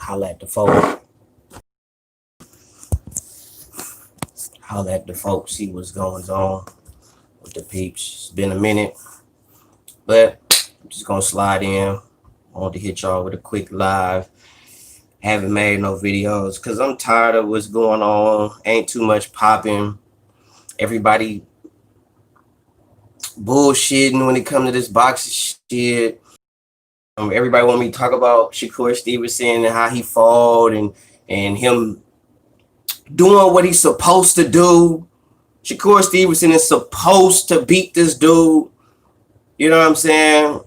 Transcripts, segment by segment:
holla at the folks. Holla at the folks, see what's going on with the peeps. It's been a minute, but I'm just gonna slide in. I want to hit y'all with a quick live. Haven't made no videos because I'm tired of what's going on. Ain't too much popping. Everybody bullshitting when it comes to this boxing shit. Everybody want me to talk about Shakur Stevenson and how he fought and him doing what he's supposed to do. Shakur Stevenson is supposed to beat this dude. You know what I'm saying?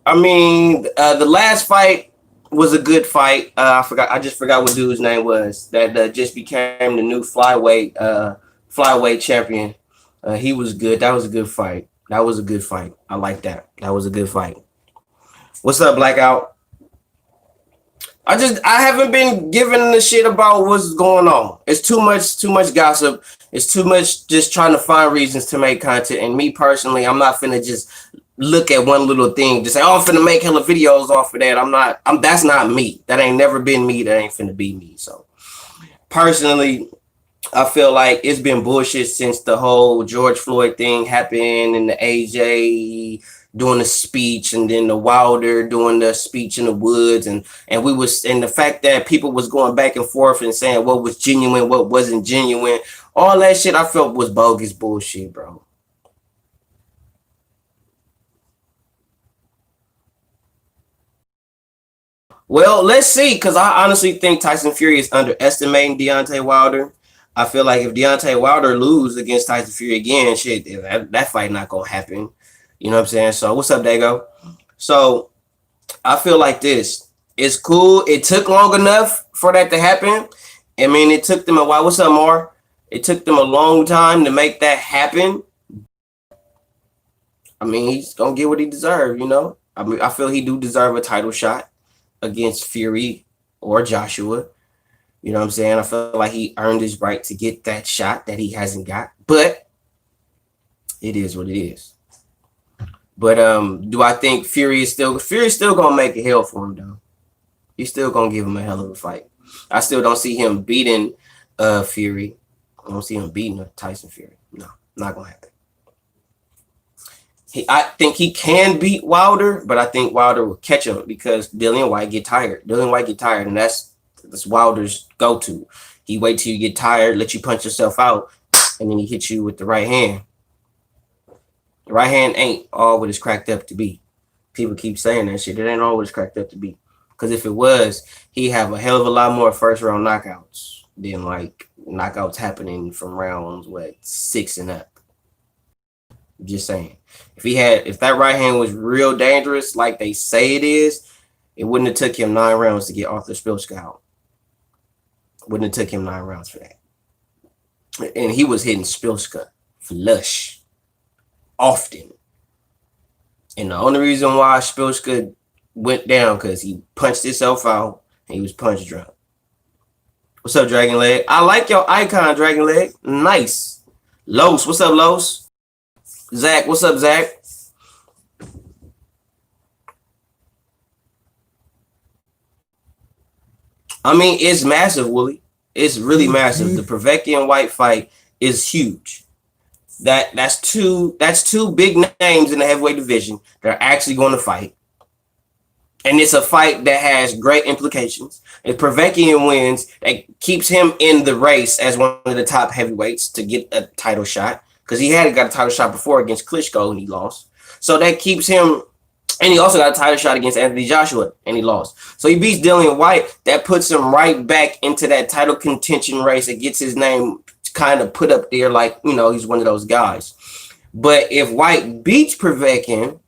The last fight was a good fight. I just forgot what dude's name was that just became the new flyweight champion. He was good. That was a good fight. I like that. That was a good fight. What's up, Blackout? I haven't been giving the shit about what's going on. It's too much gossip. It's too much just trying to find reasons to make content. And me personally, I'm not finna just look at one little thing to say, oh, I'm finna make hella videos off of that. That's not me. That ain't never been me. That ain't finna be me. So personally, I feel like it's been bullshit since the whole George Floyd thing happened and the AJ doing the speech and then the Wilder doing the speech in the woods and the fact that people was going back and forth and saying what was genuine, what wasn't genuine, all that shit I felt was bogus bullshit, bro. Well, let's see, because I honestly think Tyson Fury is underestimating Deontay Wilder. I feel like if Deontay Wilder lose against Tyson Fury again, shit, that fight not gonna happen. You know what I'm saying? So what's up, Dago? So I feel like this. It's cool. It took long enough for that to happen. I mean, it took them a while. What's up, Mar? It took them a long time to make that happen. I mean, he's gonna get what he deserved, you know? I mean, I feel he do deserve a title shot against Fury or Joshua. You know what I'm saying? I feel like he earned his right to get that shot that he hasn't got. But it is what it is. But do I think Fury's still gonna make it hell for him though? He's still gonna give him a hell of a fight. I still don't see him beating Fury. I don't see him beating Tyson Fury. No, not gonna happen. I think he can beat Wilder, but I think Wilder will catch him because Dillian Whyte get tired. And that's Wilder's go-to. He wait till you get tired, let you punch yourself out, and then he hits you with the right hand. The right hand ain't all what it's cracked up to be. People keep saying that shit. It ain't all what it's cracked up to be. Because if it was, he'd have a hell of a lot more first-round knockouts than like knockouts happening from rounds 6 and up. Just saying. If that right hand was real dangerous, like they say it is, it wouldn't have took him 9 rounds to get Arthur Spilska out. Wouldn't have took him 9 rounds for that. And he was hitting Spilska flush often. And the only reason why Spilska went down because he punched himself out and he was punch drunk. What's up, Dragon Leg? I like your icon, Dragon Leg. Nice. Los, what's up, Los? Zach, what's up, Zach? I mean, it's massive, Wooly. It's really massive. The Povetkin White fight is huge. That's two big names in the heavyweight division that are actually going to fight. And it's a fight that has great implications. If Povetkin wins, that keeps him in the race as one of the top heavyweights to get a title shot. Because he had got a title shot before against Klitschko and he lost. So that keeps him, and he also got a title shot against Anthony Joshua and he lost. So he beats Dillian Whyte. That puts him right back into that title contention race. It gets his name kind of put up there like, you know, he's one of those guys. But if Whyte beats Povetkin,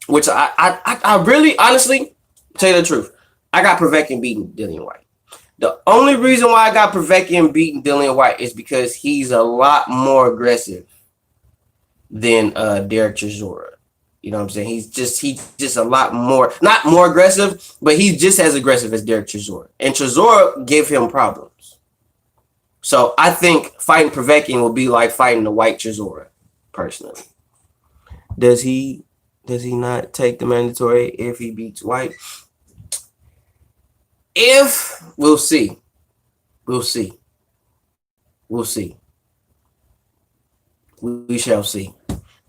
which I really, honestly, tell you the truth, I got Povetkin beating Dillian Whyte. The only reason why I got Povetkin beating Dillian Whyte is because he's a lot more aggressive than Derek Chisora. You know what I'm saying? He's just a lot more, not more aggressive, but he's just as aggressive as Derek Chisora. And Chisora gave him problems. So I think fighting Povetkin will be like fighting the White Chisora, personally. Does he Does he not take the mandatory if he beats White? If we'll see. We'll see. We'll see. We shall see.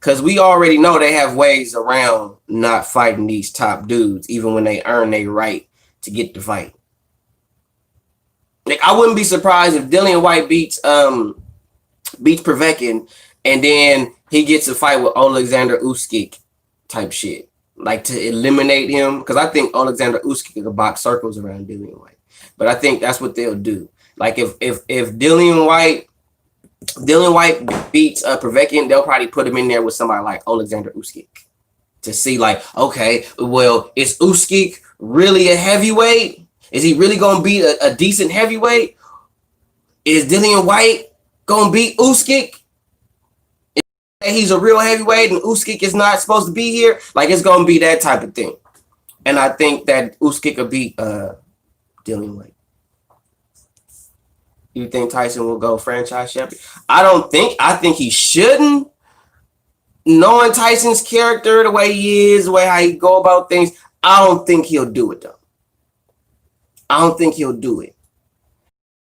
Because we already know they have ways around not fighting these top dudes, even when they earn their right to get the fight. Like, I wouldn't be surprised if Dillian White beats Povetkin, and then he gets a fight with Alexander Usyk type shit, like to eliminate him. Because I think Alexander Usyk could box circles around Dillian White, but I think that's what they'll do. Like if Dillian White beats Povetkin, they'll probably put him in there with somebody like Alexander Usyk to see, like, okay, well, is Usyk really a heavyweight? Is he really gonna be a decent heavyweight? Is Dillian White gonna beat Usyk? He's a real heavyweight and Usyk is not supposed to be here. Like, it's gonna be that type of thing. And I think that Usyk will beat Dillian White. You think Tyson will go franchise champion? I think he shouldn't. Knowing Tyson's character, the way he is, the way how he go about things, I don't think he'll do it though. I don't think he'll do it.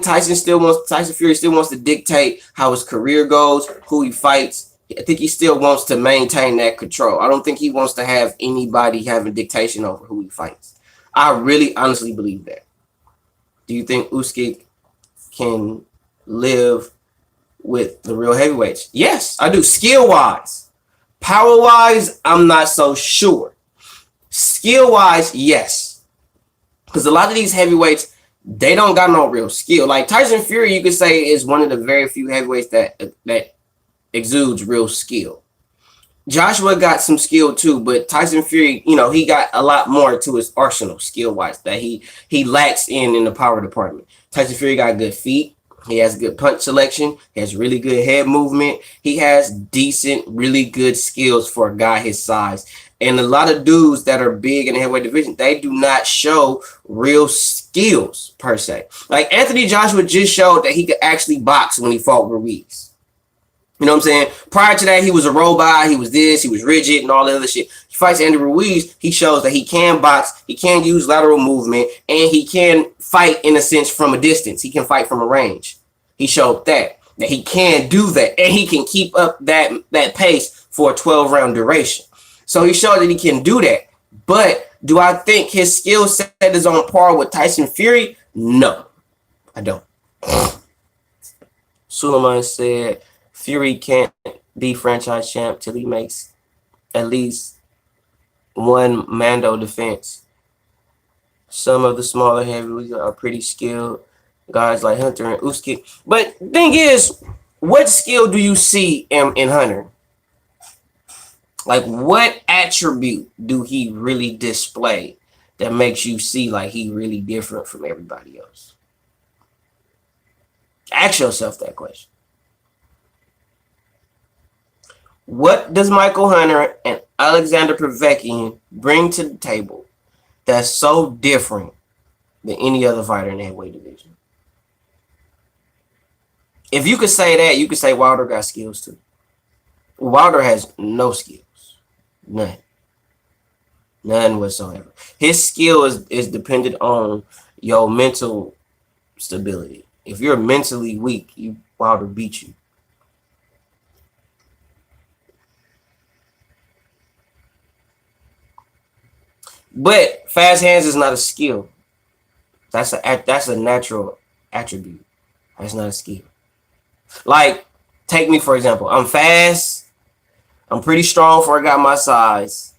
Tyson Fury still wants to dictate how his career goes, who he fights. I think he still wants to maintain that control. I don't think he wants to have anybody having dictation over who he fights. I really honestly believe that. Do you think Usyk can live with the real heavyweights? Yes, I do. Skill-wise. Power-wise, I'm not so sure. Skill-wise, yes. Because a lot of these heavyweights, they don't got no real skill. Like Tyson Fury, you could say, is one of the very few heavyweights that exudes real skill. Joshua got some skill too, but Tyson Fury, he got a lot more to his arsenal skill-wise that he lacks in the power department. Tyson Fury got good feet. He has good punch selection. He has really good head movement. He has decent, really good skills for a guy his size. And a lot of dudes that are big in the heavyweight division, they do not show real skills per se. Like Anthony Joshua just showed that he could actually box when he fought Ruiz. You know what I'm saying? Prior to that, he was a robot. He was this. He was rigid and all that other shit. He fights Andy Ruiz. He shows that he can box. He can use lateral movement. And he can fight, in a sense, from a distance. He can fight from a range. He showed that he can do that. And he can keep up that pace for a 12-round duration. So he showed that he can do that. But do I think his skill set is on par with Tyson Fury? No, I don't. Suleiman said Fury can't be franchise champ till he makes at least one Mando defense. Some of the smaller heavyweights are pretty skilled, guys like Hunter and Usyk. But the thing is, what skill do you see in Hunter? Like, what attribute do he really display that makes you see like he really different from everybody else? Ask yourself that question. What does Michael Hunter and Alexander Povetkin bring to the table that's so different than any other fighter in the heavyweight division? If you could say that, you could say Wilder got skills too. Wilder has no skills. None whatsoever. His skill is dependent on your mental stability. If you're mentally weak, Wilder beat you. But fast hands is not a skill. That's a natural attribute. That's not a skill. Like, take me for example. I'm fast. I'm pretty strong for a guy my size.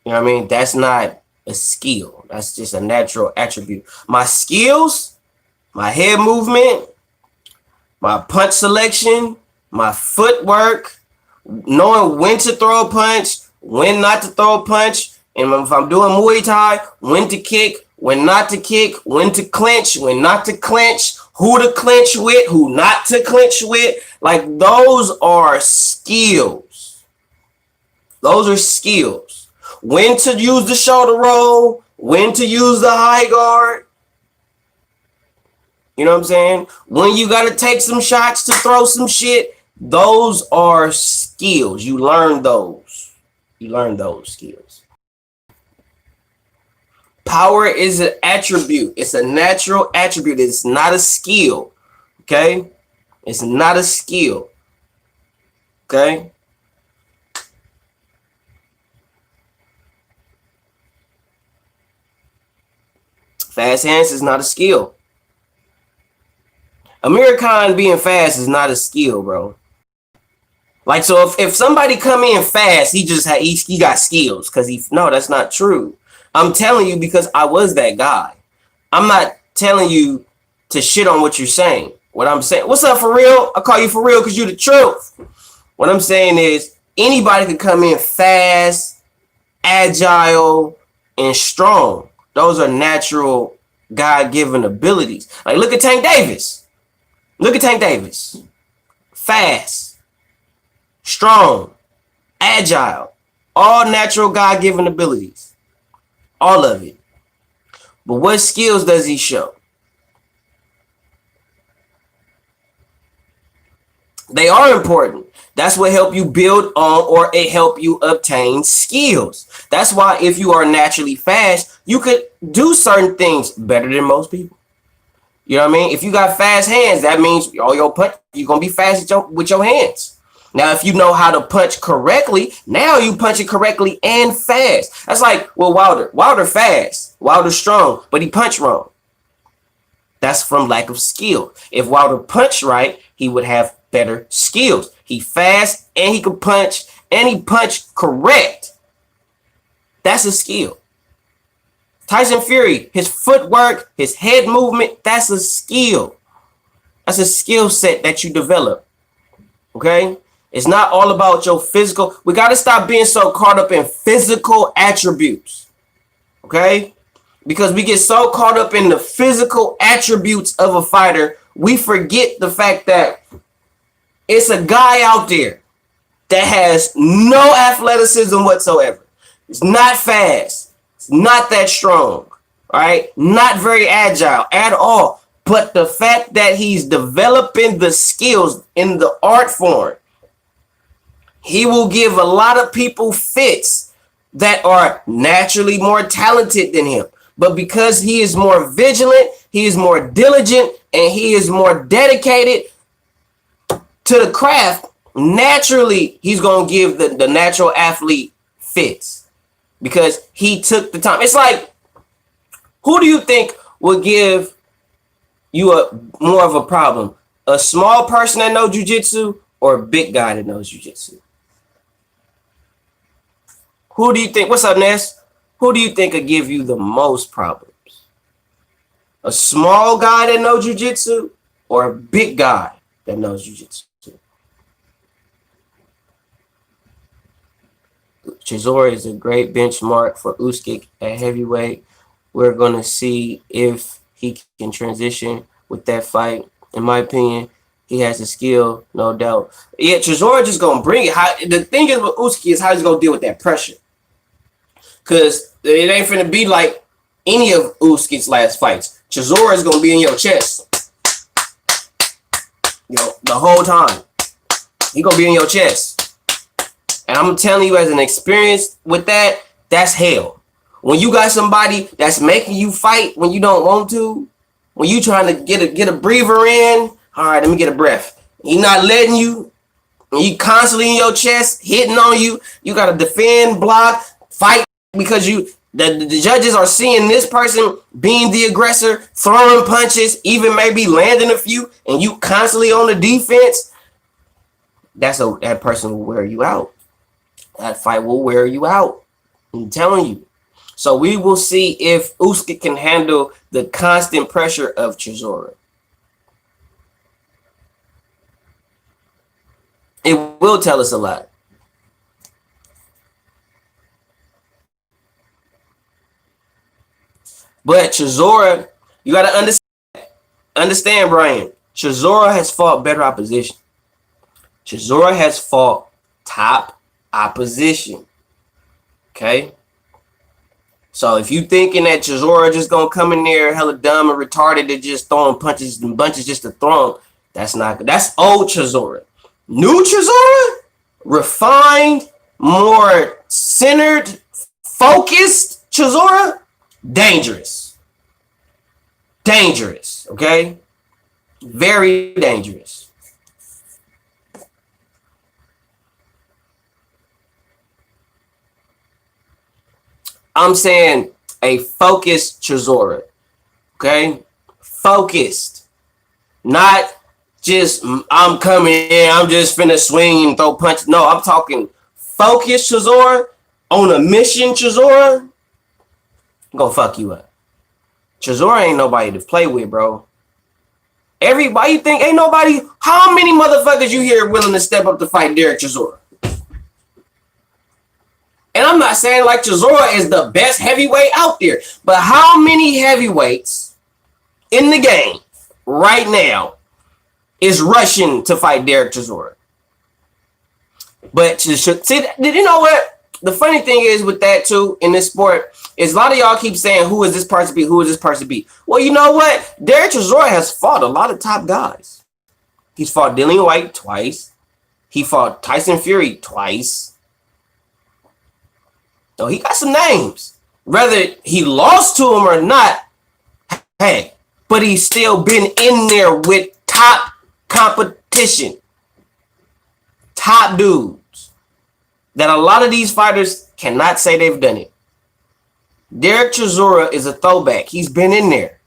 You know what I mean? That's not a skill. That's just a natural attribute. My skills, my head movement, my punch selection, my footwork, knowing when to throw a punch, when not to throw a punch, and if I'm doing Muay Thai, when to kick, when not to kick, when to clinch, when not to clinch, who to clinch with, who not to clinch with. Like, those are skills. Those are skills. When to use the shoulder roll, when to use the high guard. You know what I'm saying? When you got to take some shots to throw some shit. Those are skills. You learn those. You learn those skills. Power is an attribute. It's a natural attribute. It's not a skill. Okay? It's not a skill. Okay? Fast hands is not a skill. Amir Khan being fast is not a skill, bro. Like, so if somebody come in fast, he got skills because no, that's not true. I'm telling you because I was that guy. I'm not telling you to shit on what you're saying. What I'm saying, what's up for real? I call you for real because you're the truth. What I'm saying is anybody can come in fast, agile, and strong. Those are natural God-given abilities. Like, look at Tank Davis. Look at Tank Davis. Fast, strong, agile, all natural God-given abilities. All of it. But what skills does he show? They are important. That's what help you build on or it help you obtain skills. That's why if you are naturally fast, you could do certain things better than most people. You know what I mean? If you got fast hands, that means all your punch, you're going to be fast with your hands. Now, if you know how to punch correctly, now you punch it correctly and fast. That's like, well, Wilder fast, Wilder strong, but he punched wrong. That's from lack of skill. If Wilder punched right, he would have better skills. He fast and he can punch and he punched correct. That's a skill. Tyson Fury, his footwork, his head movement, that's a skill. That's a skill set that you develop. Okay? It's not all about your physical. We got to stop being so caught up in physical attributes. Okay? Because we get so caught up in the physical attributes of a fighter, we forget the fact that it's a guy out there that has no athleticism whatsoever. It's not fast. It's not that strong. All right? Not very agile at all. But the fact that he's developing the skills in the art form, he will give a lot of people fits that are naturally more talented than him. But because he is more vigilant, he is more diligent, and he is more dedicated to the craft, naturally, he's going to give the natural athlete fits because he took the time. It's like, who do you think will give you more of a problem? A small person that knows jiu-jitsu or a big guy that knows jiu-jitsu? Who do you think? What's up, Ness? Who do you think will give you the most problems? A small guy that knows jiu-jitsu or a big guy that knows jiu-jitsu? Chisora is a great benchmark for Usyk at heavyweight. We're going to see if he can transition with that fight. In my opinion, he has the skill, no doubt. Yeah, Chisora just going to bring it. The thing is with Usyk is how he's going to deal with that pressure. Because it ain't finna be like any of Usyk's last fights. Chisora is going to be in your chest. The whole time. He going to be in your chest. And I'm telling you, as an experience with that, that's hell. When you got somebody that's making you fight when you don't want to, when you trying to get a breather in, all right, let me get a breath. He not letting you, and you constantly in your chest, hitting on you. You got to defend, block, fight because the judges are seeing this person being the aggressor, throwing punches, even maybe landing a few, and you constantly on the defense. That person will wear you out. That fight will wear you out. I'm telling you. So we will see if Usyk can handle the constant pressure of Chisora. It will tell us a lot. But Chisora, you got to understand, Brian. Chisora has fought better opposition. Chisora has fought top opposition. Okay? So if you thinking that Chisora just gonna come in there hella dumb and retarded and just throwing punches and bunches just to throw them, that's old Chisora. New Chisora, refined, more centered, focused Chisora, dangerous. Dangerous, okay? Very dangerous. I'm saying a focused Chisora, okay? Focused. Not just, I'm coming in, I'm just finna swing and throw punches. No, I'm talking focused Chisora, on a mission Chisora, I'm gonna fuck you up. Chisora ain't nobody to play with, bro. Everybody, you think ain't nobody, how many motherfuckers you hear willing to step up to fight Derek Chisora? And I'm not saying like Chisora is the best heavyweight out there, but how many heavyweights in the game right now is rushing to fight Derek Chisora? But see, you know what? The funny thing is with that too in this sport is a lot of y'all keep saying, who is this person be? Who is this person be? Well, you know what? Derek Chisora has fought a lot of top guys. He's fought Dillian White twice. He fought Tyson Fury twice. So he got some names. Whether he lost to him or not, hey, but he's still been in there with top competition. Top dudes. That a lot of these fighters cannot say they've done it. Derek Chisora is a throwback. He's been in there.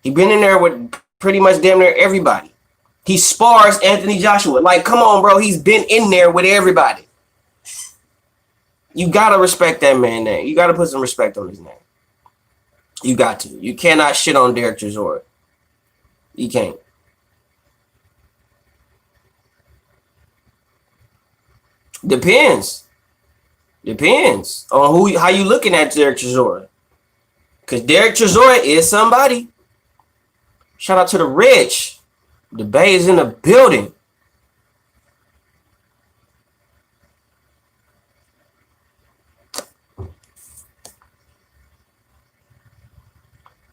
He's been in there with pretty much damn near everybody. He spars Anthony Joshua. Like, come on, bro. He's been in there with everybody. You got to respect that man's name. You got to put some respect on his name. You got to. You cannot shit on Derek Chisora. You can't. Depends on how you looking at Derek Chisora. Because Derek Chisora is somebody. Shout out to the rich. The Bay is in the building.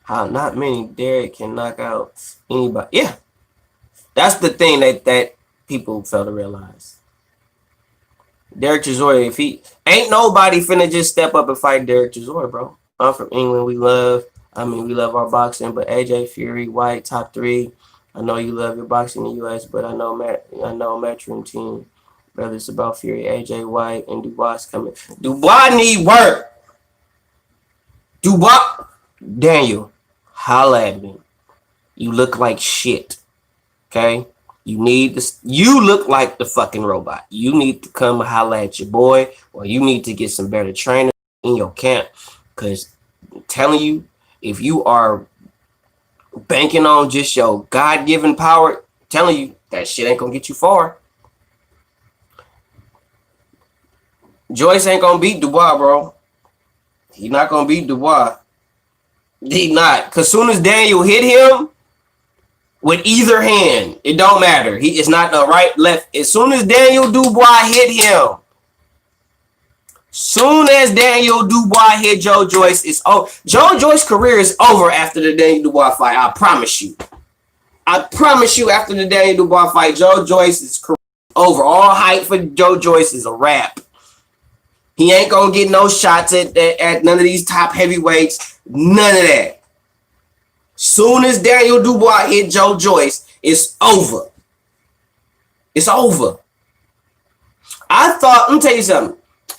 How not many Derek can knock out anybody. Yeah. That's the thing that people fail to realize. Derek Chisora, if he ain't nobody finna just step up and fight Derek Chisora, bro. I'm from England. We love our boxing, but AJ, Fury, White, top 3. I know you love your boxing in the US, but I know Matchroom team. Brother, it's about Fury, AJ, White, and Dubois coming. Dubois need work. Dubois, Daniel, holla at me. You look like shit. Okay? You need this. You look like the fucking robot. You need to come holla at your boy, or you need to get some better trainers in your camp. Because I'm telling you, if you are banking on just your God-given power, I'm telling you, that shit ain't gonna get you far. Joyce ain't gonna beat Dubois, bro. He not gonna beat Dubois. He not. Because soon as Daniel hit him, with either hand, it don't matter. It's not the right, left. As soon as Daniel Dubois hit him, soon as Daniel Dubois hit Joe Joyce, it's over. Joe Joyce's career is over after the Daniel Dubois fight. I promise you. I promise you, after the Daniel Dubois fight, Joe Joyce's career is over. All hype for Joe Joyce is a wrap. He ain't gonna get no shots at none of these top heavyweights. None of that. Soon as Daniel Dubois hit Joe Joyce, it's over. It's over. I thought, let me tell you something.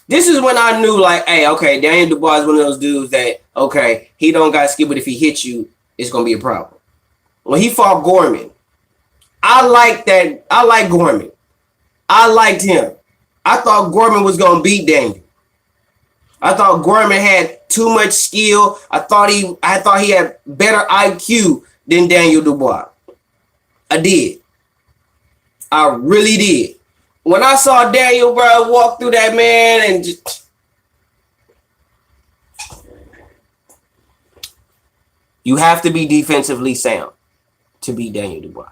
This is when I knew, like, hey, okay, Daniel Dubois is one of those dudes that, okay, he don't got skill, but if he hits you, it's going to be a problem. When he fought Gorman, I like that. I like Gorman. I liked him. I thought Gorman was going to beat Daniel. I thought Gorman had too much skill. I thought he had better IQ than Daniel Dubois. I did. I really did. When I saw Daniel, bro, walk through that man and just, you have to be defensively sound to beat Daniel Dubois.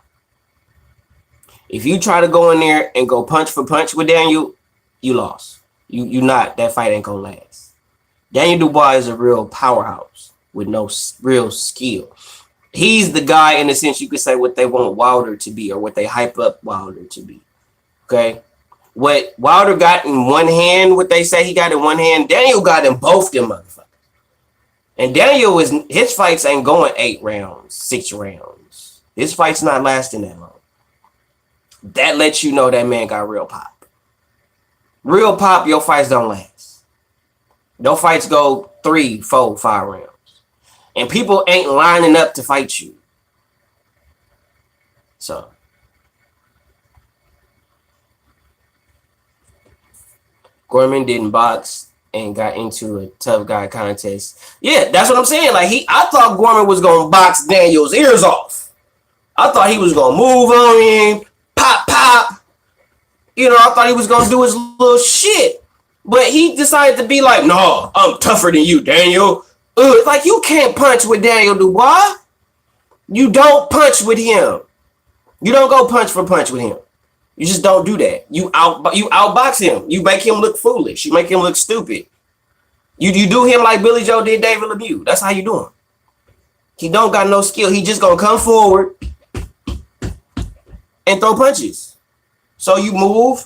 If you try to go in there and go punch for punch with Daniel, you lost. You not. That fight ain't gonna last. Daniel Dubois is a real powerhouse with no real skill. He's the guy, in a sense, you could say what they want Wilder to be or what they hype up Wilder to be. Okay? What Wilder got in one hand, what they say he got in one hand, Daniel got in both them motherfuckers. And Daniel his fights ain't going 8 rounds, 6 rounds. His fight's not lasting that long. That lets you know that man got real pop. Real pop, your fights don't last. Your fights go 3, 4, 5 rounds. And people ain't lining up to fight you. So Gorman didn't box and got into a tough guy contest. Yeah, that's what I'm saying. Like I thought Gorman was gonna box Daniel's ears off. I thought he was gonna move on him, pop. You know, I thought he was gonna do his little shit. But he decided to be like, no, I'm tougher than you, Daniel. It's like you can't punch with Daniel Dubois. You don't punch with him. You don't go punch for punch with him. You just don't do that. You outbox him. You make him look foolish. You make him look stupid. You do him like Billy Joe did David Lemieux. That's how you do him. He don't got no skill. He just gonna come forward and throw punches. So you move,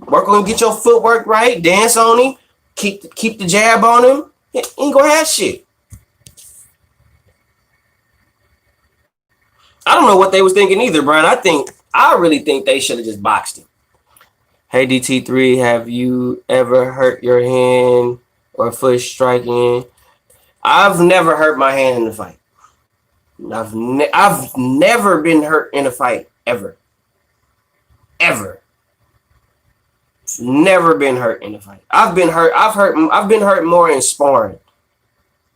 work on him, get your footwork right, dance on him, keep the jab on him. He ain't gonna have shit. I don't know what they was thinking either, Brian. I really think they should have just boxed him. Hey, DT3, have you ever hurt your hand or foot striking? I've never hurt my hand in a fight. I've never been hurt in a fight, ever. Never been hurt in a fight. I've been hurt more in sparring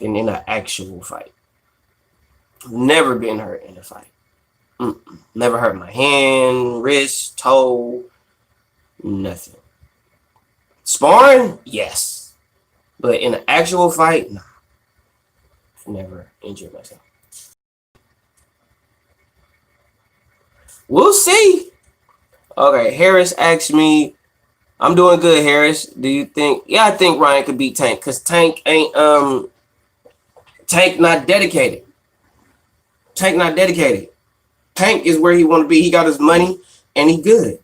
than in an actual fight. Never been hurt in a fight. Never hurt my hand, wrist, toe, nothing. Sparring, yes, but in an actual fight, nah. Never injured myself. We'll see. Okay, Harris asked me, I'm doing good, Harris. Do you think? Yeah, I think Ryan could beat Tank because Tank ain't Tank not dedicated. Tank is where he want to be. He got his money and he good.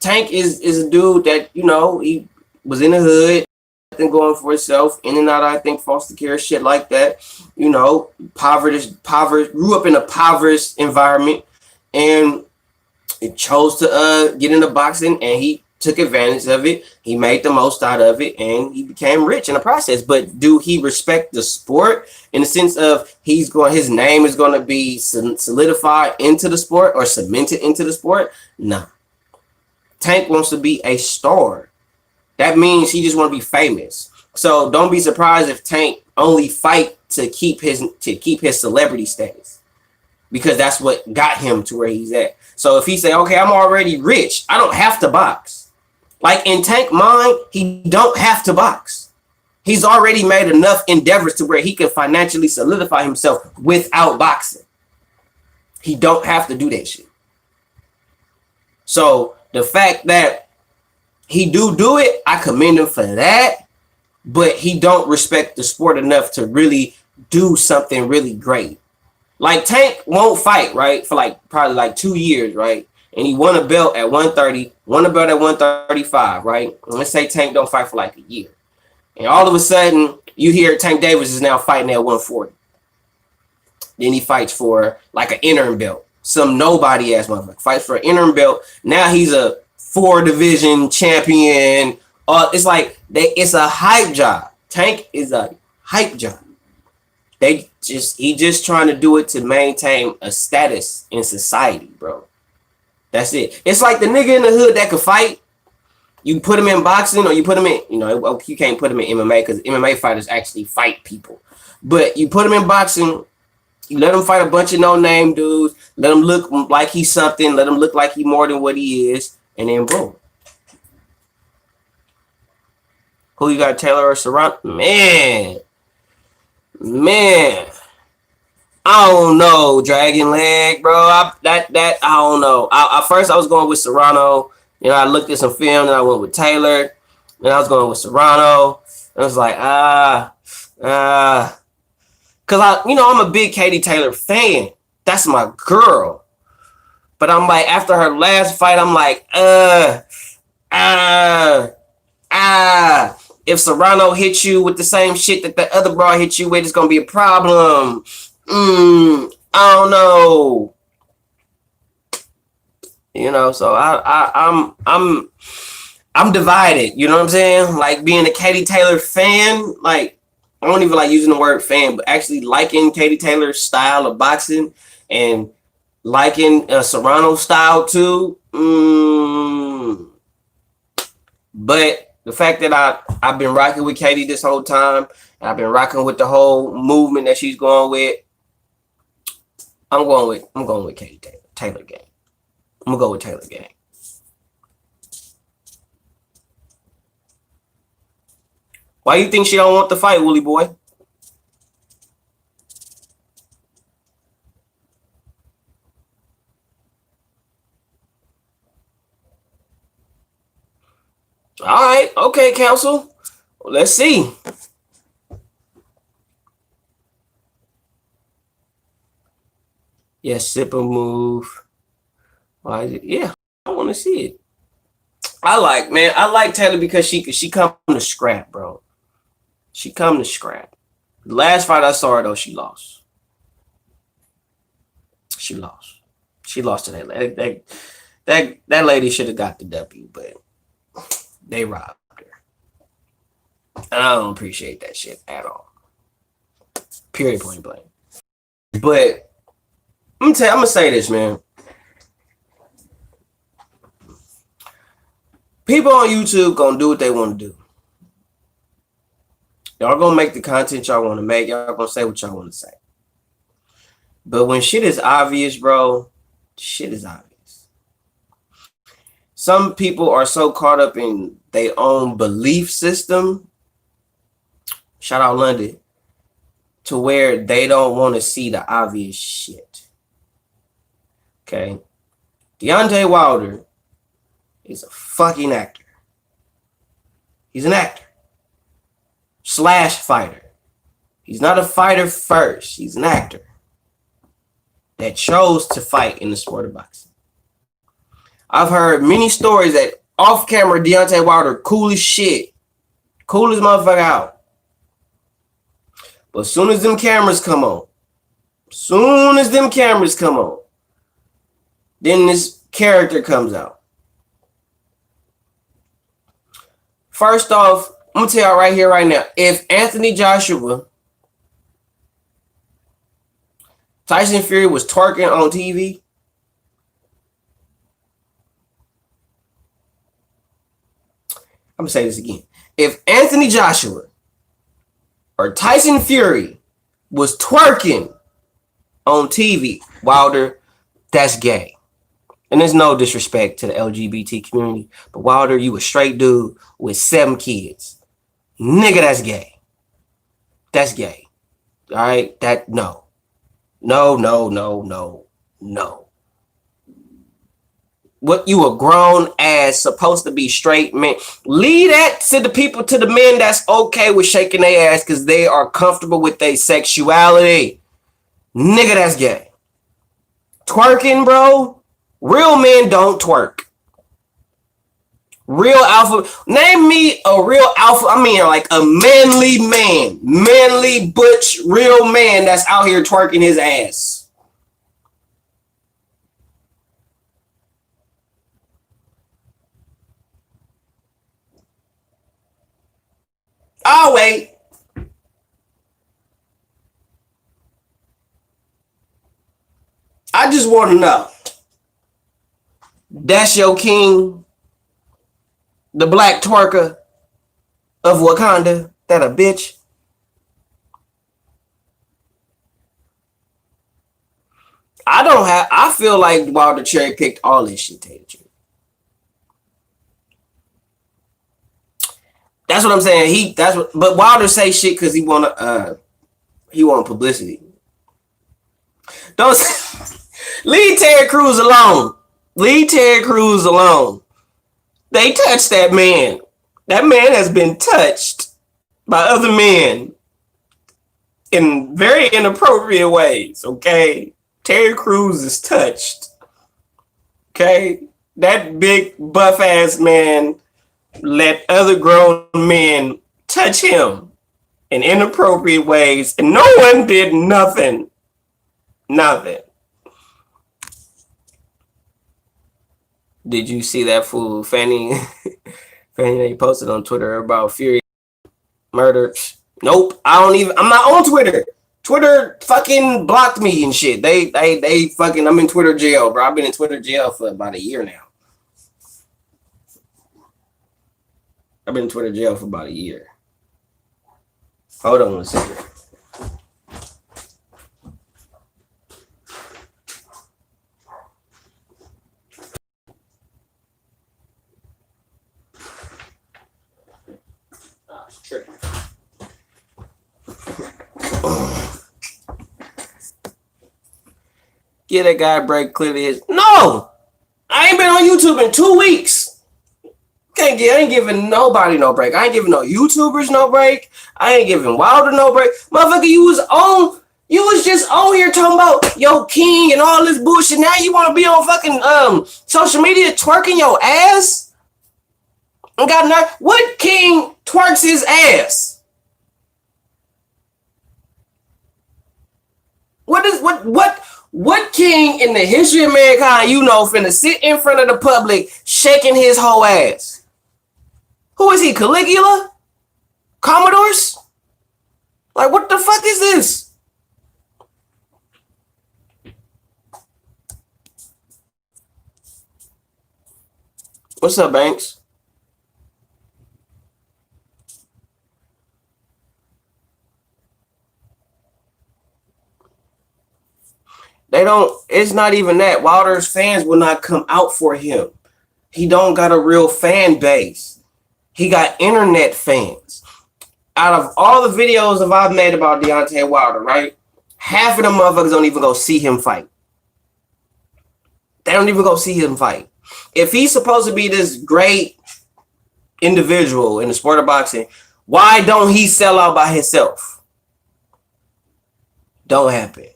Tank is a dude that, you know, he was in the hood, nothing going for himself, in and out, I think, foster care, shit like that. You know, poverty, grew up in a impoverished environment and it chose to get into boxing, and he took advantage of it. He made the most out of it, and he became rich in the process. But do he respect the sport in the sense of his name is going to be solidified into the sport or cemented into the sport? No. Tank wants to be a star. That means he just want to be famous. So don't be surprised if Tank only fight to keep his celebrity status, because that's what got him to where he's at. So if he say, okay, I'm already rich, I don't have to box. Like in Tank mind, he don't have to box. He's already made enough endeavors to where he can financially solidify himself without boxing. He don't have to do that shit. So the fact that he do it, I commend him for that, but he don't respect the sport enough to really do something really great. Like Tank won't fight, right, for like probably like 2 years, right? And he won a belt at 130, won a belt at 135, right? And let's say Tank don't fight for like a year. And all of a sudden, you hear Tank Davis is now fighting at 140. Then he fights for like an interim belt. Some nobody ass motherfucker fights for an interim belt. Now he's a 4-division champion. It's like it's a hype job. Tank is a hype job. He just trying to do it to maintain a status in society, bro. That's it. It's like the nigga in the hood that could fight. You put him in boxing, or you put him in, you can't put him in MMA because MMA fighters actually fight people. But you put him in boxing, you let him fight a bunch of no-name dudes, let him look like he's something, let him look like he's more than what he is, and then boom. Who you got, Taylor or Serrano? Man, I don't know, Dragon Leg, bro. I don't know. At first I was going with Serrano. I looked at some film, and I went with Taylor. Then I was going with Serrano. And I was like, because I'm a big Katie Taylor fan. That's my girl. But But I'm like, after her last fight, I'm like, if Serrano hits you with the same shit that the other bro hit you with, it's gonna be a problem. I don't know. You know, so I'm divided. You know what I'm saying? Like being a Katie Taylor fan, like I don't even like using the word fan, but actually liking Katie Taylor's style of boxing and liking Serrano style too. But the fact that I've been rocking with Katie this whole time, and I've been rocking with the whole movement that she's going with, I'm going with Katie Taylor game. I'm gonna go with Taylor game. Why you think she don't want the fight, Willie boy? All right, okay, counsel. Let's see. Yes, sip and move. Why is it? Yeah, I want to see it. I like Taylor because she come to scrap, bro. She come to scrap. The last fight I saw her though, she lost. She lost. She lost to that lady. That lady should have got the W, but they robbed her. And I don't appreciate that shit at all. Period, point blank. But I'm gonna say this, man. People on YouTube gonna do what they want to do. Y'all gonna make the content y'all want to make. Y'all gonna say what y'all want to say. But when shit is obvious, bro, shit is obvious. Some people are so caught up in their own belief system. Shout out London. To where they don't want to see the obvious shit. Okay. Deontay Wilder is a fucking actor. He's an actor. / fighter. He's not a fighter first. He's an actor that chose to fight in the sport of boxing. I've heard many stories that off camera Deontay Wilder cool as shit. Cool as motherfucker out. But as soon as them cameras come on, then this character comes out. First off, I'm going to tell y'all right here, right now, if Anthony Joshua, Tyson Fury was twerking on TV, I'm going to say this again. If Anthony Joshua or Tyson Fury was twerking on TV, Wilder, that's gay. And there's no disrespect to the LGBT community, but Wilder, you a straight dude with 7 kids. Nigga, that's gay. That's gay. All right? No. What, you a grown ass, supposed to be straight man. Leave that to the people, to the men that's okay with shaking their ass because they are comfortable with their sexuality. Nigga, that's gay. Twerking, bro. Real men don't twerk. Real alpha. Name me a real alpha. I mean, like a manly man. Manly, butch, real man that's out here twerking his ass. I'll wait. I just want to know. That's your king, the black twerker of Wakanda, that a bitch. I feel like Wilder cherry picked all this shit, Taylor. That's what I'm saying. But Wilder say shit because he want publicity. Don't leave Terry Crews alone. Leave Terry Crews alone. They touched that man. That man has been touched by other men in very inappropriate ways, okay? Terry Crews is touched. Okay, that big buff ass man let other grown men touch him in inappropriate ways, and no one did nothing. Nothing. Did you see that fool Fanny? Fanny posted on Twitter about Fury murdered. Nope, I don't even. I'm not on Twitter. Twitter fucking blocked me and shit. They fucking. I'm in Twitter jail, bro. I've been in Twitter jail for about a year now. I've been in Twitter jail for about a year. Hold on 1 second. Get that guy a break, clearly his. No! I ain't been on YouTube in 2 weeks. I ain't giving nobody no break. I ain't giving no YouTubers no break. I ain't giving Wilder no break. Motherfucker, you was just on here talking about yo king and all this bullshit. Now you want to be on fucking social media twerking your ass? And got nerve. What king twerks his ass? What king in the history of mankind you know finna sit in front of the public shaking his whole ass? Who is he? Caligula? Commodores? Like, what the fuck is this? What's up, Banks? It's not even that. Wilder's fans will not come out for him. He don't got a real fan base. He got internet fans. Out of all the videos that I've made about Deontay Wilder, right? Half of them motherfuckers don't even go see him fight. They don't even go see him fight. If he's supposed to be this great individual in the sport of boxing, why don't he sell out by himself? Don't happen.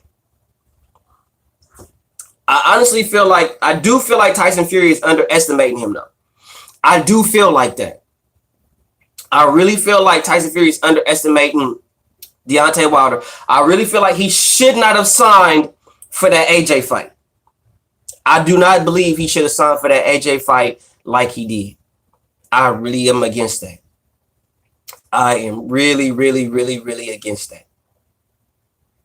I honestly feel like Tyson Fury is underestimating him though. I do feel like that. I really feel like Tyson Fury is underestimating Deontay Wilder. I really feel like he should not have signed for that AJ fight. I do not believe he should have signed for that AJ fight like he did. I really am against that. I am really, really, really, really against that.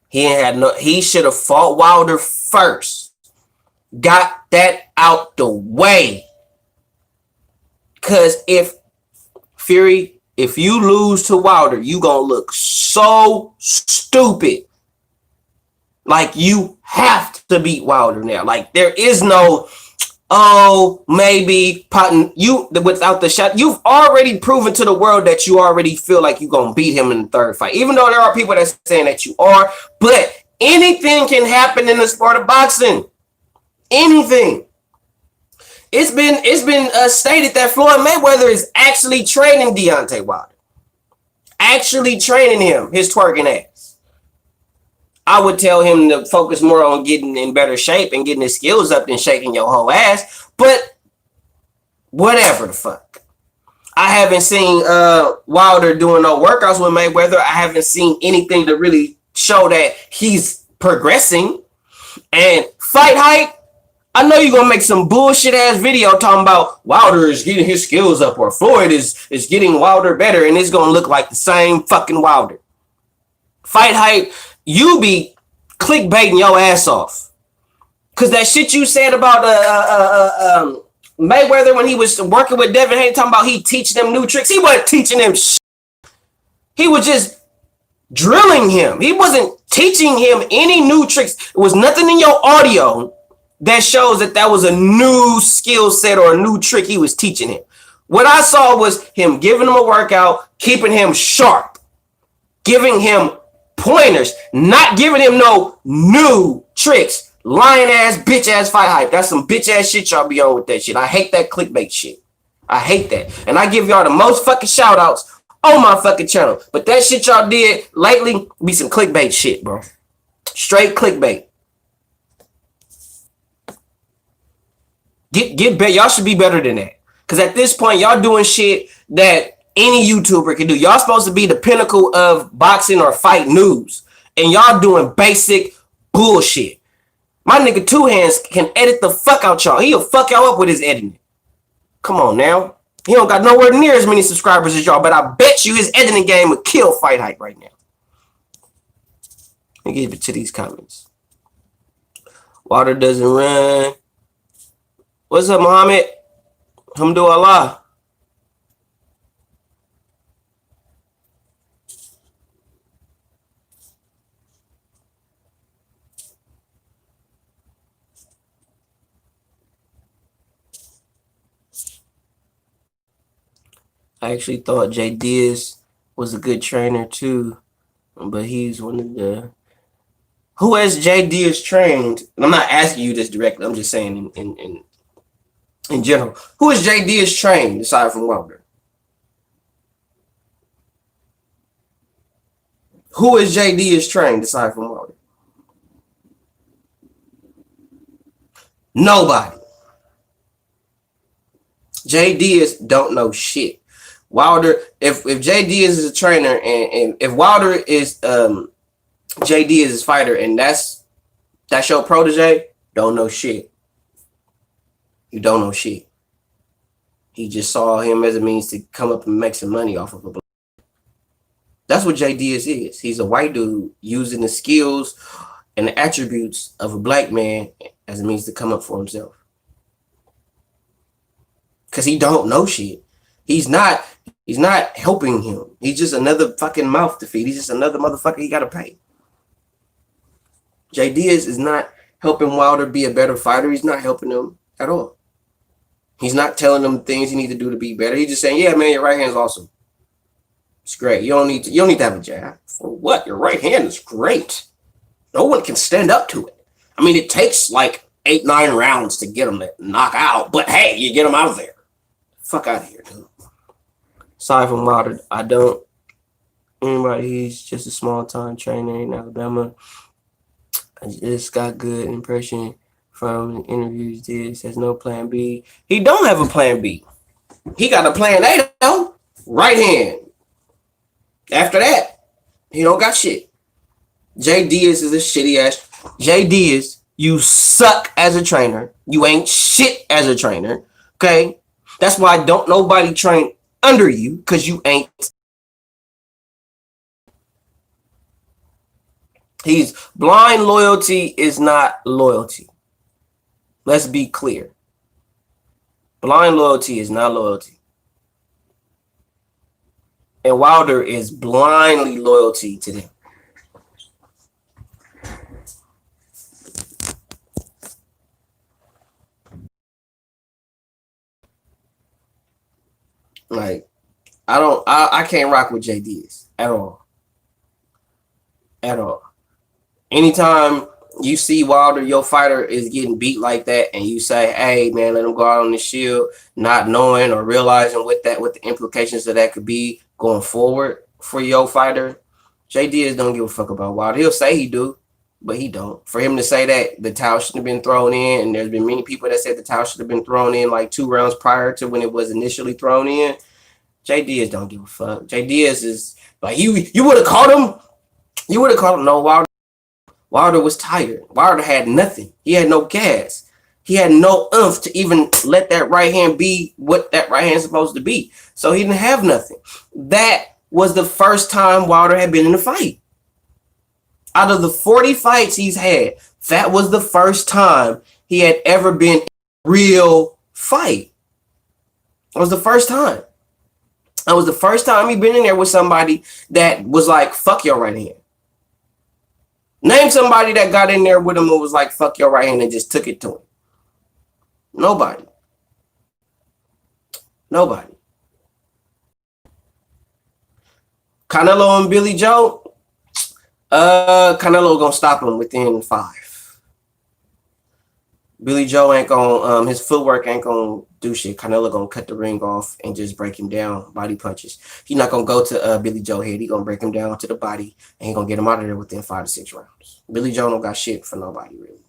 He should have fought Wilder first. Got that out the way. Because if you lose to Wilder, you gonna look so stupid. Like you have to beat Wilder now. Like there is no, maybe without the shot. You've already proven to the world that you already feel like you're gonna beat him in the third fight. Even though there are people that's saying that you are, but anything can happen in the sport of boxing. Anything. It's been stated that Floyd Mayweather is actually training Deontay Wilder. Actually training him, his twerking ass. I would tell him to focus more on getting in better shape and getting his skills up than shaking your whole ass. But whatever the fuck. I haven't seen Wilder doing no workouts with Mayweather. I haven't seen anything to really show that he's progressing. And fight hype, I know you're going to make some bullshit ass video talking about Wilder is getting his skills up or Floyd is getting Wilder better and it's going to look like the same fucking Wilder. Fight hype, you be clickbaiting your ass off. Because that shit you said about Mayweather when he was working with Devin Haney talking about he teaching them new tricks. He wasn't teaching them shit. He was just drilling him. He wasn't teaching him any new tricks. There was nothing in your audio that shows that was a new skill set or a new trick he was teaching him. What I saw was him giving him a workout, keeping him sharp, giving him pointers, not giving him no new tricks. Lying ass, bitch ass fight hype. That's some bitch ass shit y'all be on with that shit. I hate that clickbait shit. I hate that. And I give y'all the most fucking shout outs on my fucking channel. But that shit y'all did lately be some clickbait shit, bro. Straight clickbait. Get better. Y'all should be better than that. Because at this point, y'all doing shit that any YouTuber can do. Y'all supposed to be the pinnacle of boxing or fight news. And y'all doing basic bullshit. My nigga Two Hands can edit the fuck out y'all. He'll fuck y'all up with his editing. Come on now. He don't got nowhere near as many subscribers as y'all, but I bet you his editing game would kill Fight Hype right now. Let me get to these comments. Water doesn't run. What's up, Muhammad? Alhamdulillah. I actually thought Jay Diaz was a good trainer too, but he's one of the. Who has Jay Diaz trained? And I'm not asking you this directly. I'm just saying in general. Who has Jay Diaz trained aside from Wilder? Who is Jay Diaz trained aside from Wilder? Nobody. Jay Diaz don't know shit. Wilder, if Jay Diaz is a trainer and if Wilder is Jay Diaz's fighter and that's your protege, don't know shit. You don't know shit. He just saw him as a means to come up and make some money off of a. That's what Jay Diaz is. He's a white dude using the skills and the attributes of a black man as a means to come up for himself. Because he don't know shit. He's not helping him. He's just another fucking mouth to feed. He's just another motherfucker he gotta pay. Jay Diaz is not helping Wilder be a better fighter. He's not helping him at all. He's not telling him things he need to do to be better. He's just saying, yeah, man, your right hand's awesome. It's great. You don't need to have a jab. For what? Your right hand is great. No one can stand up to it. I mean, it takes like 8-9 rounds to get him to knock out, but hey, you get him out of there. Fuck out of here, dude. Aside from Wilder, I don't. Anybody, he's just a small time trainer in Alabama. I just got good impression from the interviews. Did says no plan B. He don't have a plan B. He got a plan A though. Right hand. After that, he don't got shit. Jay Diaz is a shitty ass. Jay Diaz, you suck as a trainer. You ain't shit as a trainer. Okay, that's why don't nobody train under you because you ain't. He's blind loyalty is not loyalty. Let's be clear. Blind loyalty is not loyalty. And Wilder is blindly loyalty to them. Like, I can't rock with Jay Diaz at all. At all. Anytime you see Wilder, your fighter is getting beat like that, and you say, hey, man, let him go out on the shield, not knowing or realizing what the implications of that could be going forward for your fighter, Jay Diaz don't give a fuck about Wilder. He'll say he do, but he don't. For him to say that the towel shouldn't have been thrown in, and there's been many people that said the towel should have been thrown in like 2 rounds prior to when it was initially thrown in, Jay Diaz don't give a fuck. Jay Diaz is like, you would have caught him. You would have caught him. No, Wilder was tired. Wilder had nothing. He had no gas. He had no oomph to even let that right hand be what that right hand is supposed to be. So he didn't have nothing. That was the first time Wilder had been in a fight. Out of the 40 fights he's had, that was the first time he had ever been in a real fight. That was the first time. That was the first time he'd been in there with somebody that was like, fuck your right hand. Name somebody that got in there with him and was like, fuck your right hand and just took it to him. Nobody. Nobody. Canelo and Billy Joe? Canelo gonna stop him within 5. Billy Joe ain't gonna, his footwork ain't gonna do shit. Canelo gonna cut the ring off and just break him down, body punches. He's not gonna go to Billy Joe head. He gonna break him down to the body and he gonna get him out of there within 5 to 6 rounds. Billy Joe don't got shit for nobody, really.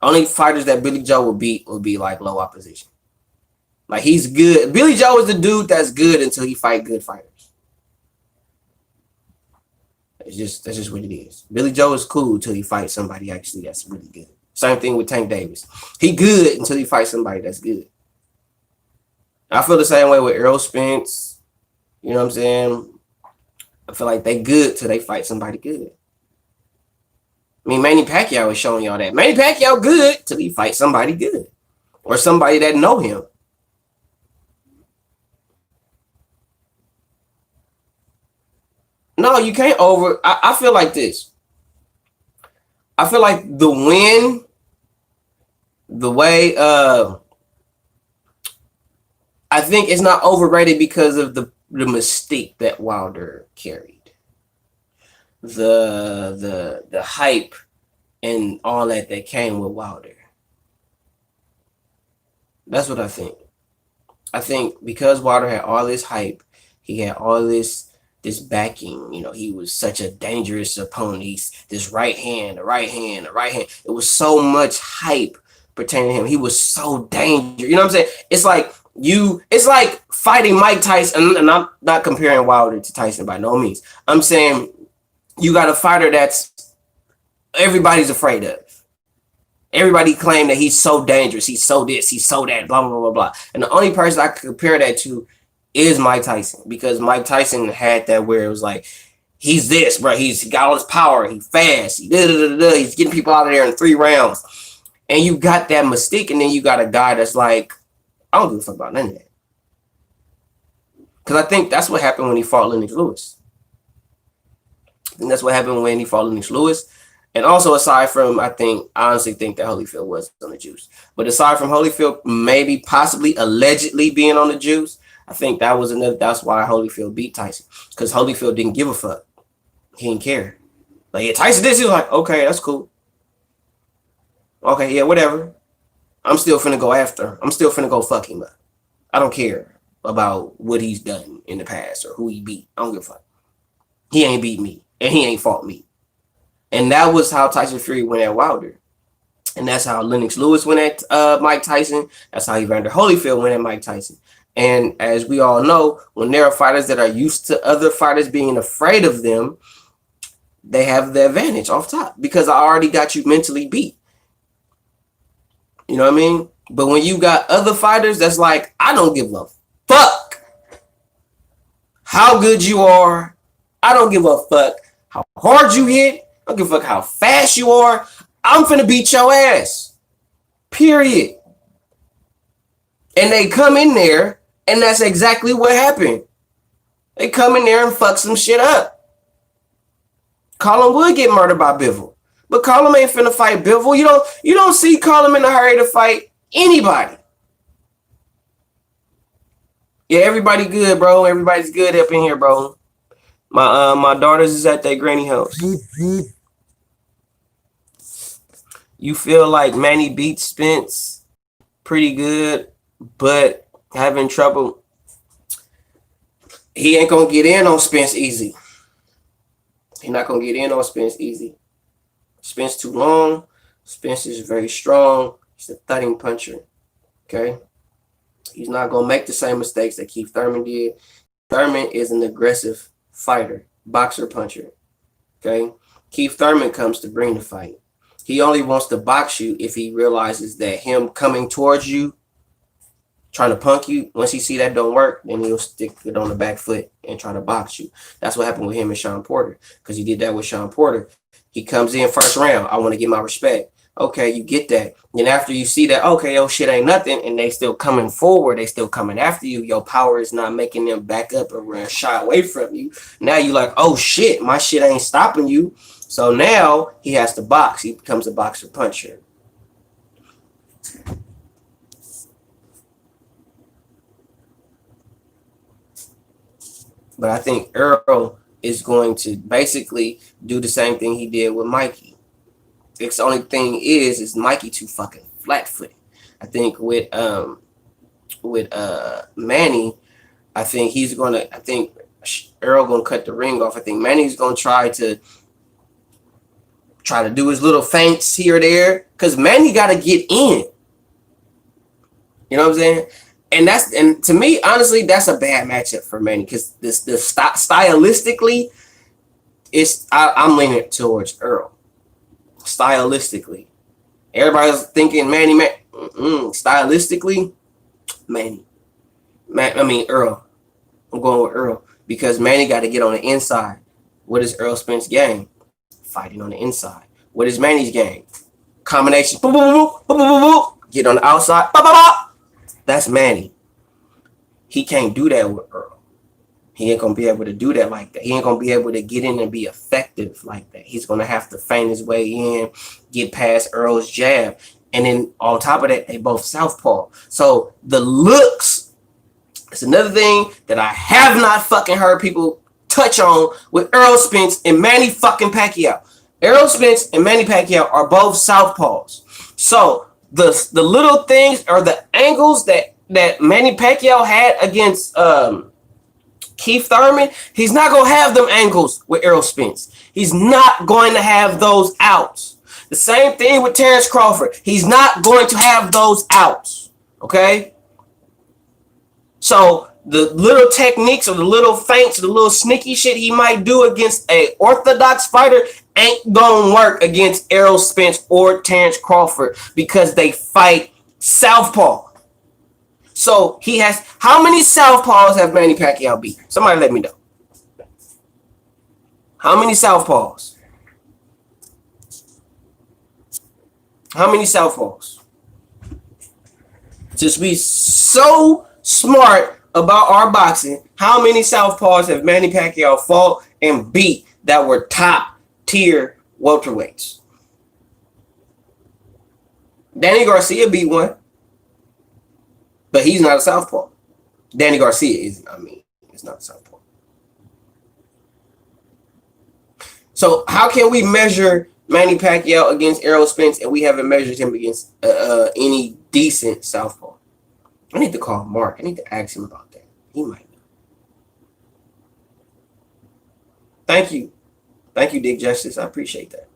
Only fighters that Billy Joe will beat will be like low opposition. Like he's good. Billy Joe is the dude that's good until he fight good fighters. That's just what it is. Billy Joe is cool until he fights somebody actually that's really good. Same thing with Tank Davis. He good until he fights somebody that's good. I feel the same way with Errol Spence. You know what I'm saying? I feel like they good till they fight somebody good. I mean, Manny Pacquiao is showing y'all that. Manny Pacquiao good till he fights somebody good. Or somebody that know him. No, you can't over. I feel like this. I feel like the win, the way I think it's not overrated because of the mystique that Wilder carried. The hype and all that came with Wilder. That's what I think. I think because Wilder had all this hype, he had all this backing. You know, he was such a dangerous opponent. He's this right hand, the right hand, the right hand. It was so much hype pertaining to him. He was so dangerous. You know what I'm saying? It's like fighting Mike Tyson, and I'm not comparing Wilder to Tyson by no means. I'm saying you got a fighter that's everybody's afraid of. Everybody claim that he's so dangerous. He's so this, he's so that, blah, blah, blah, blah, blah. And the only person I could compare that to is Mike Tyson, because Mike Tyson had that where it was like, he's this, bro. He's got all this power. He's fast. He's getting people out of there in 3 rounds. And you got that mystique, and then you got a guy that's like, I don't give a fuck about none of that. Because I think that's what happened when he fought Lennox Lewis. I think that's what happened when he fought Lennox Lewis. And also, aside from, I honestly think that Holyfield was on the juice. But aside from Holyfield, maybe, possibly, allegedly being on the juice, I think that's why Holyfield beat Tyson. Because Holyfield didn't give a fuck. He didn't care. Like, yeah, Tyson this, he was like, okay, that's cool. Okay, yeah, whatever. I'm still finna go after. I'm still finna go fuck him up. I don't care about what he's done in the past or who he beat. I don't give a fuck. He ain't beat me. And he ain't fought me. And that was how Tyson Fury went at Wilder. And that's how Lennox Lewis went at Mike Tyson. That's how Evander Holyfield went at Mike Tyson. And as we all know, when there are fighters that are used to other fighters being afraid of them, they have the advantage off top because I already got you mentally beat. You know what I mean? But when you got other fighters that's like, I don't give a fuck how good you are. I don't give a fuck how hard you hit. I don't give a fuck how fast you are. I'm finna beat your ass. Period. And they come in there, and that's exactly what happened. They come in there and fuck some shit up. Colin would get murdered by Bivol. But Colin ain't finna fight Bivol. You don't see Colin in a hurry to fight anybody. Yeah, everybody good, bro. Everybody's good up in here, bro. My daughters is at their granny house. You feel like Manny beat Spence pretty good, but having trouble. He ain't gonna get in on Spence easy. He's not gonna get in on Spence easy. Spence too long. Spence is very strong. He's a thudding puncher. Okay? He's not gonna make the same mistakes that Keith Thurman did. Thurman is an aggressive fighter, boxer, puncher. Okay? Keith Thurman comes to bring the fight. He only wants to box you if he realizes that him coming towards you, trying to punk you, once he see that don't work, then he'll stick it on the back foot and try to box you. That's what happened with him and Sean Porter, because he did that with Sean Porter. He comes in first round. I want to get my respect. Okay, you get that. And after you see that, okay, oh shit ain't nothing, and they still coming forward, they still coming after you, your power is not making them back up or shy away from you. Now you like, oh shit, my shit ain't stopping you. So now he has to box. He becomes a boxer puncher. But I think Earl is going to basically do the same thing he did with Mikey. The only thing is Mikey too fucking flat-footed. I think with Manny, I think Earl gonna cut the ring off. I think Manny's gonna try to try to do his little feints here or there, because Manny got to get in. You know what I'm saying? And to me, honestly, that's a bad matchup for Manny, because stylistically, I'm leaning towards Earl. Stylistically, everybody's thinking Manny. Stylistically, Manny. Earl. I'm going with Earl because Manny got to get on the inside. What is Earl Spence's game? Fighting on the inside. What is Manny's game? Combination. Get on the outside. That's Manny. He can't do that with Earl. He ain't going to be able to do that like that. He ain't going to be able to get in and be effective like that. He's going to have to feint his way in, get past Earl's jab. And then on top of that, they both southpaw. So the looks, it's another thing that I have not fucking heard people touch on with Errol Spence and Manny fucking Pacquiao. Errol Spence and Manny Pacquiao are both southpaws. So the little things or the angles that Manny Pacquiao had against Keith Thurman, he's not going to have them angles with Errol Spence. He's not going to have those outs. The same thing with Terrence Crawford. He's not going to have those outs. Okay? So the little techniques or the little feints, the little sneaky shit he might do against a orthodox fighter ain't going to work against Errol Spence or Terrence Crawford because they fight southpaw. So he has, how many southpaws have Manny Pacquiao beat? Somebody let me know. How many southpaws? How many southpaws? Since we so smart about our boxing, how many southpaws have Manny Pacquiao fought and beat that were top tier welterweights? Danny Garcia beat one. But he's not a southpaw. Danny Garcia isn't. It's not a southpaw. So how can we measure Manny Pacquiao against Errol Spence and we haven't measured him against any decent southpaw? I need to call Mark. I need to ask him about that. He might know. Thank you. Thank you, Dick Justice. I appreciate that.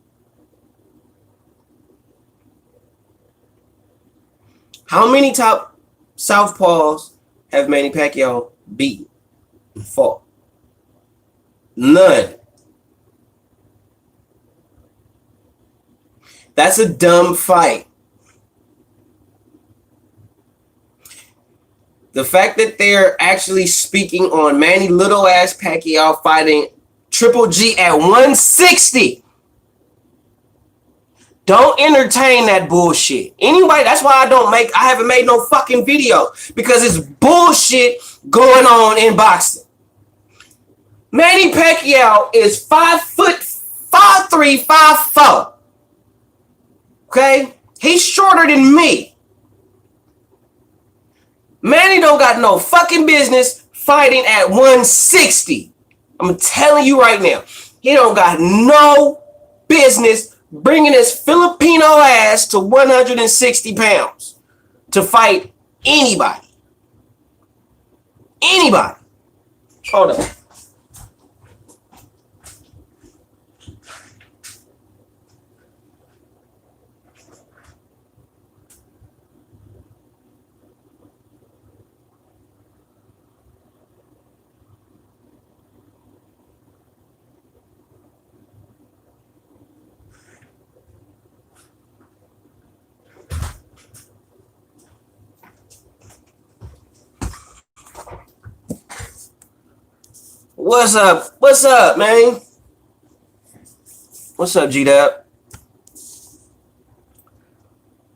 How many top southpaws have Manny Pacquiao beat and fought? None. That's a dumb fight. The fact that they're actually speaking on Manny little ass Pacquiao fighting Triple G at 160. Don't entertain that bullshit. Anyway, that's why I haven't made no fucking video, because it's bullshit going on in boxing. Manny Pacquiao is 5'3", 5'4". Okay? He's shorter than me. Manny don't got no fucking business fighting at 160. I'm telling you right now. He don't got no business bringing his Filipino ass to 160 pounds to fight anybody. Anybody. Hold on. What's up? What's up, man? What's up, G-Dub?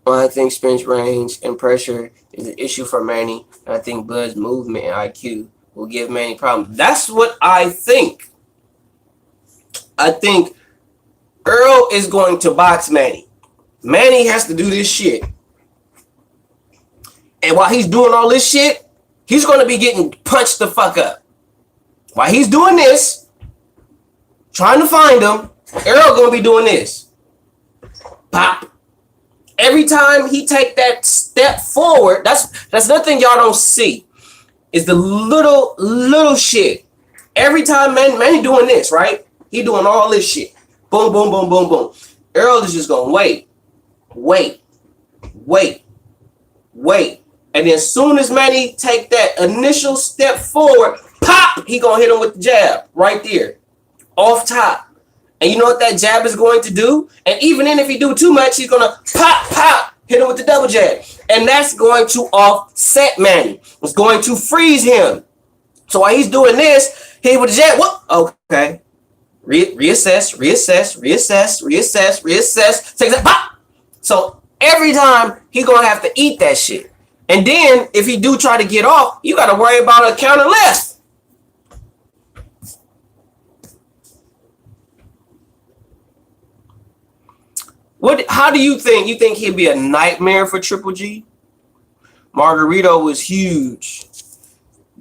Well, I think Spence range and pressure is an issue for Manny. And I think Bud's movement and IQ will give Manny problems. That's what I think. I think Earl is going to box Manny. Manny has to do this shit. And while he's doing all this shit, he's going to be getting punched the fuck up. While he's doing this, trying to find him, Earl gonna be doing this. Pop. Every time he take that step forward, that's nothing y'all don't see. Is the little shit. Every time Manny doing this, right? He doing all this shit. Boom, boom, boom, boom, boom. Earl is just gonna wait, wait, wait, wait. And then as soon as Manny take that initial step forward, pop, he gonna hit him with the jab right there, off top. And you know what that jab is going to do? And even then, if he do too much, he's gonna pop, hit him with the double jab. And that's going to offset Manny. It's going to freeze him. So while he's doing this, hit with the jab. What? Okay. Reassess. Take that pop. So every time he gonna have to eat that shit. And then if he do try to get off, you gotta worry about a counter left. How do you think? You think he'd be a nightmare for Triple G? Margarito was huge.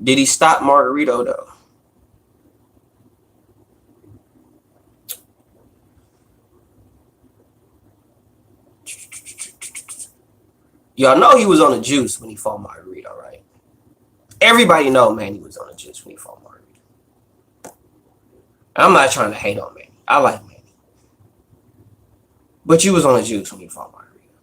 Did he stop Margarito though? Y'all know he was on the juice when he fought Margarito, right? Everybody know, man, he was on the juice when he fought Margarito. I'm not trying to hate on Manny. I like Manny. But you was on the juice when you fought Margarito.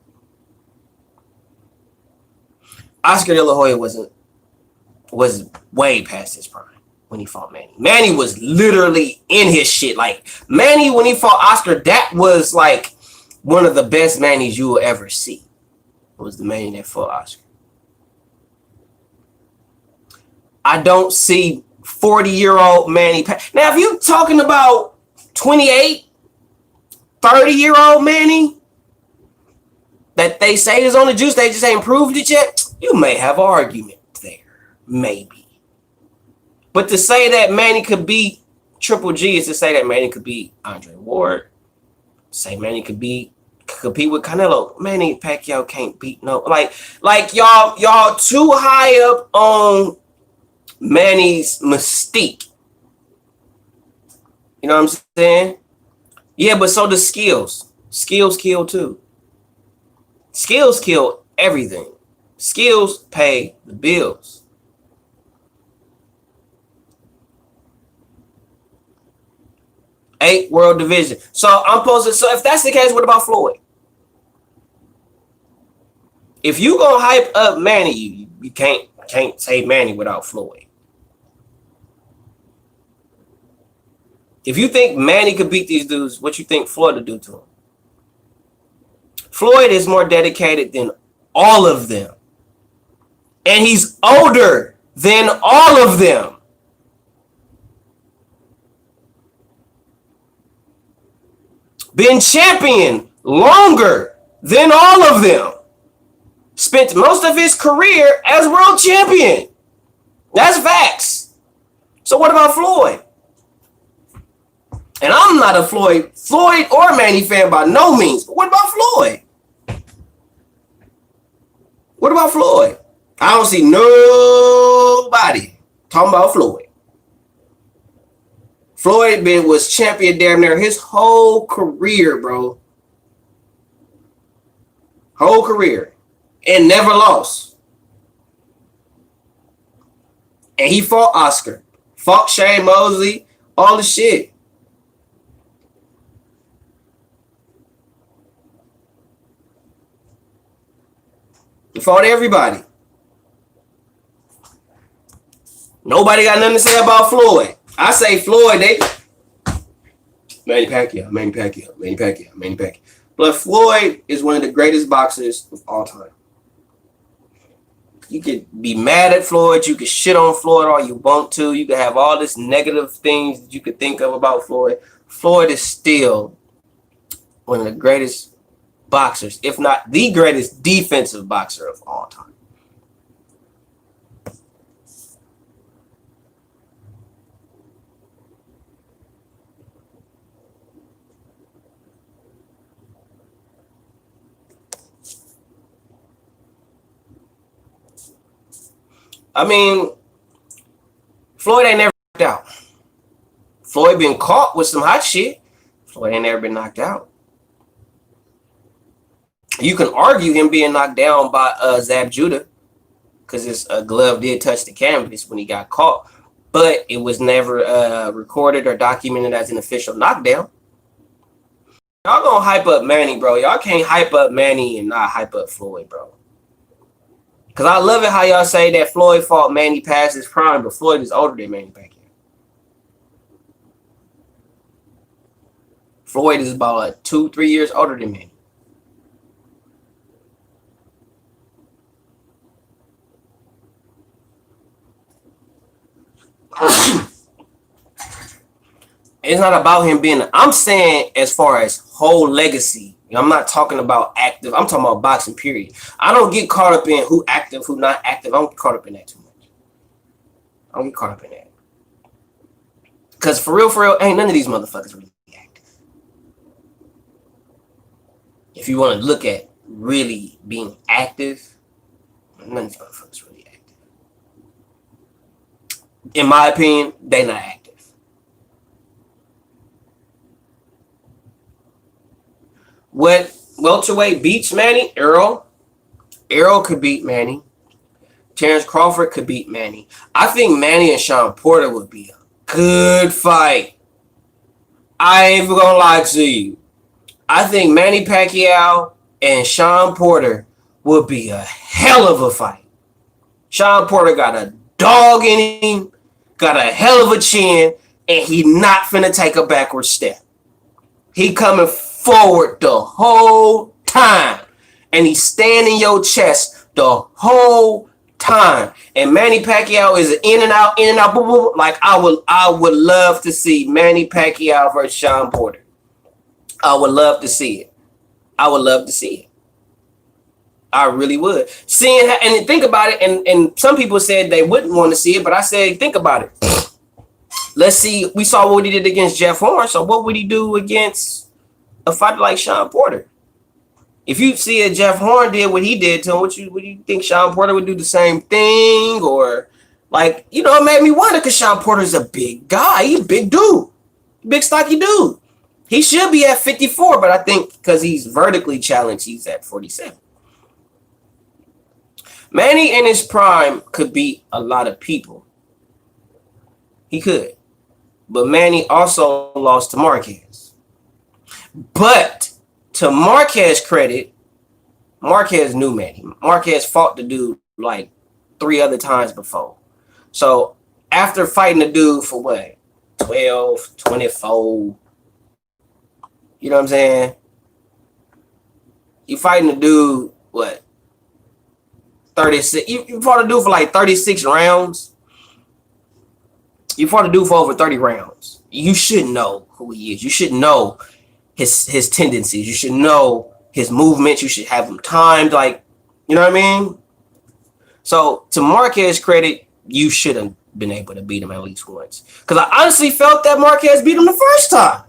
Oscar De La Hoya was way past his prime when he fought Manny. Manny was literally in his shit. Like, Manny, when he fought Oscar, that was like one of the best Mannys you will ever see. It was the Manny that fought Oscar. I don't see 40-year-old Manny. Now, if you talking about 28, 30-year-old Manny that they say is on the juice, they just ain't proved it yet, you may have an argument there. Maybe. But to say that Manny could beat Triple G is to say that Manny could beat Andre Ward. Say Manny could compete with Canelo. Manny Pacquiao can't beat no. Like y'all too high up on Manny's mystique. You know what I'm saying? Yeah, but so does skills. Skills kill too. Skills kill everything. Skills pay the bills. Eight world division. So if that's the case, what about Floyd? If you gonna hype up Manny, you can't say Manny without Floyd. If you think Manny could beat these dudes, what you think Floyd would do to him? Floyd is more dedicated than all of them. And he's older than all of them. Been champion longer than all of them. Spent most of his career as world champion. That's facts. So what about Floyd? And I'm not a Floyd or Manny fan by no means. But what about Floyd? What about Floyd? I don't see nobody talking about Floyd. Floyd was champion damn near his whole career, bro. Whole career. And never lost. And he fought Oscar. Fought Shane Mosley. All the shit. He fought everybody. Nobody got nothing to say about Floyd. I say Floyd, Manny Pacquiao. But Floyd is one of the greatest boxers of all time. You could be mad at Floyd. You could shit on Floyd all you want to. You could have all this negative things that you could think of about Floyd. Floyd is still one of the greatest boxers, if not the greatest defensive boxer of all time. I mean, Floyd ain't never knocked out. Floyd been caught with some hot shit. Floyd ain't never been knocked out. You can argue him being knocked down by Zab Judah because his glove did touch the canvas when he got caught, but it was never recorded or documented as an official knockdown. Y'all gonna hype up Manny, bro. Y'all can't hype up Manny and not hype up Floyd, bro. Cause I love it how y'all say that Floyd fought Manny past his prime, but Floyd is older than Manny Pacquiao. Floyd is about like 2-3 years older than Manny. It's not about him being. I'm saying as far as whole legacy. I'm not talking about active. I'm talking about boxing. Period. I don't get caught up in who active, who not active. I don't get caught up in that too much. I don't get caught up in that. Cause for real, ain't none of these motherfuckers really active. If you want to look at really being active, none of these motherfuckers really active. In my opinion, they not active. What welterweight beats Manny? Errol. Errol could beat Manny. Terrence Crawford could beat Manny. I think Manny and Sean Porter would be a good fight. I ain't even gonna lie to you. I think Manny Pacquiao and Sean Porter would be a hell of a fight. Sean Porter got a dog in him, got a hell of a chin, and he not finna take a backward step. He coming forward the whole time, and he's standing your chest the whole time. And Manny Pacquiao is in and out, boom, boom. Like I would love to see Manny Pacquiao versus Sean Porter. I would love to see it. I would love to see it. I really would. Seeing and think about it, and some people said they wouldn't want to see it, but I said think about it. Let's see. We saw what he did against Jeff Horn, so what would he do against a fighter like Sean Porter? If you see a Jeff Horn did what he did to him, would you think Sean Porter would do the same thing? Or like, you know, it made me wonder because Sean Porter's a big guy. He's a big dude. Big stocky dude. He should be at 54, but I think because he's vertically challenged, he's at 47. Manny in his prime could beat a lot of people. He could. But Manny also lost to Marquez. But to Marquez's credit, Marquez knew Manny. Marquez fought the dude like 3 other times before. So after fighting the dude for what? 12, 24. You know what I'm saying? You fighting the dude, what? 36. You fought the dude for like 36 rounds. You fought the dude for over 30 rounds. You should know who he is. You should know his tendencies. You should know his movements. You should have him timed. Like, you know what I mean? So to Marquez's credit, you should have been able to beat him at least once. Because I honestly felt that Marquez beat him the first time.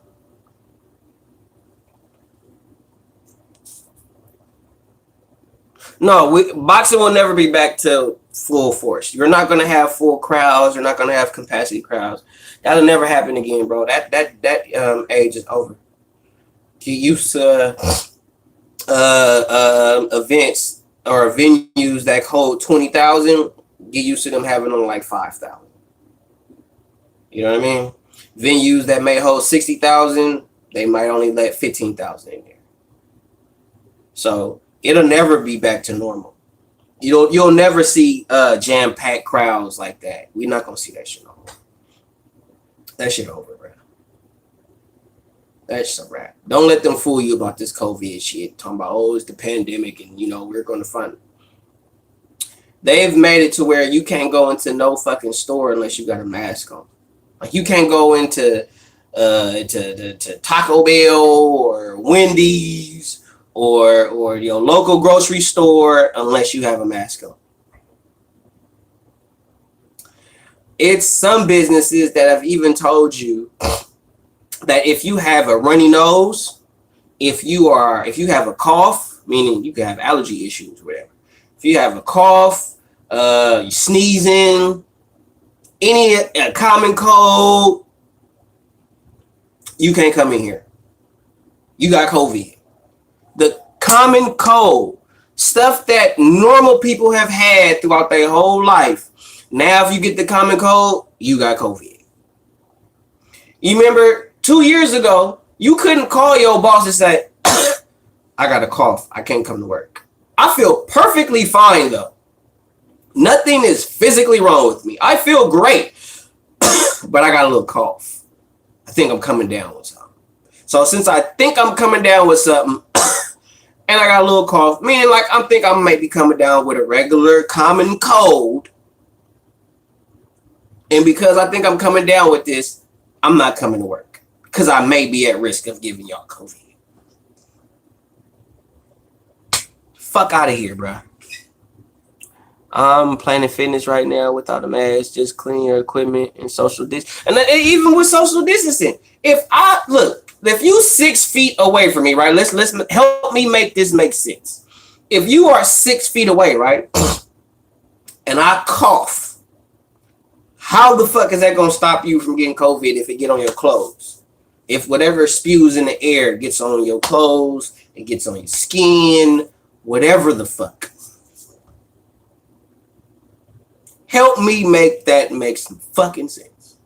No, boxing will never be back to full force. You're not going to have full crowds. You're not going to have capacity crowds. That'll never happen again, bro. That age is over. Get used to events or venues that hold 20,000. Get used to them having only like 5,000. You know what I mean? Venues that may hold 60,000, they might only let 15,000 in there. So it'll never be back to normal. You'll never see jam-packed crowds like that. We're not gonna see that shit over. That shit over, bro. That's a wrap. Don't let them fool you about this COVID shit. Talking about, oh, it's the pandemic and, you know, we're going to find it. They've made it to where you can't go into no fucking store unless you got a mask on. Like, you can't go into to Taco Bell or Wendy's or your local grocery store unless you have a mask on. It's some businesses that have even told you that if you have a runny nose, if you have a cough, meaning you can have allergy issues, whatever. If you have a cough, you're sneezing, a common cold, you can't come in here. You got COVID. The common cold, stuff that normal people have had throughout their whole life. Now, if you get the common cold, you got COVID. You remember 2 years ago, You couldn't call your boss and say, I got a cough. I can't come to work. I feel perfectly fine though. Nothing is physically wrong with me. I feel great, but I got a little cough. I think I'm coming down with something. So since I think I'm coming down with something, and I got a little cough, meaning like I think I might be coming down with a regular common cold. And because I think I'm coming down with this, I'm not coming to work because I may be at risk of giving y'all COVID. Fuck out of here, bro. I'm Planet Fitness right now without a mask. Just clean your equipment and social distance. And even with social distancing, if you 6 feet away from me, right? Let's help me make this make sense. If you are 6 feet away, right, and I cough, how the fuck is that gonna stop you from getting COVID if it get on your clothes? If whatever spews in the air gets on your clothes, it gets on your skin, whatever the fuck. Help me make that make some fucking sense.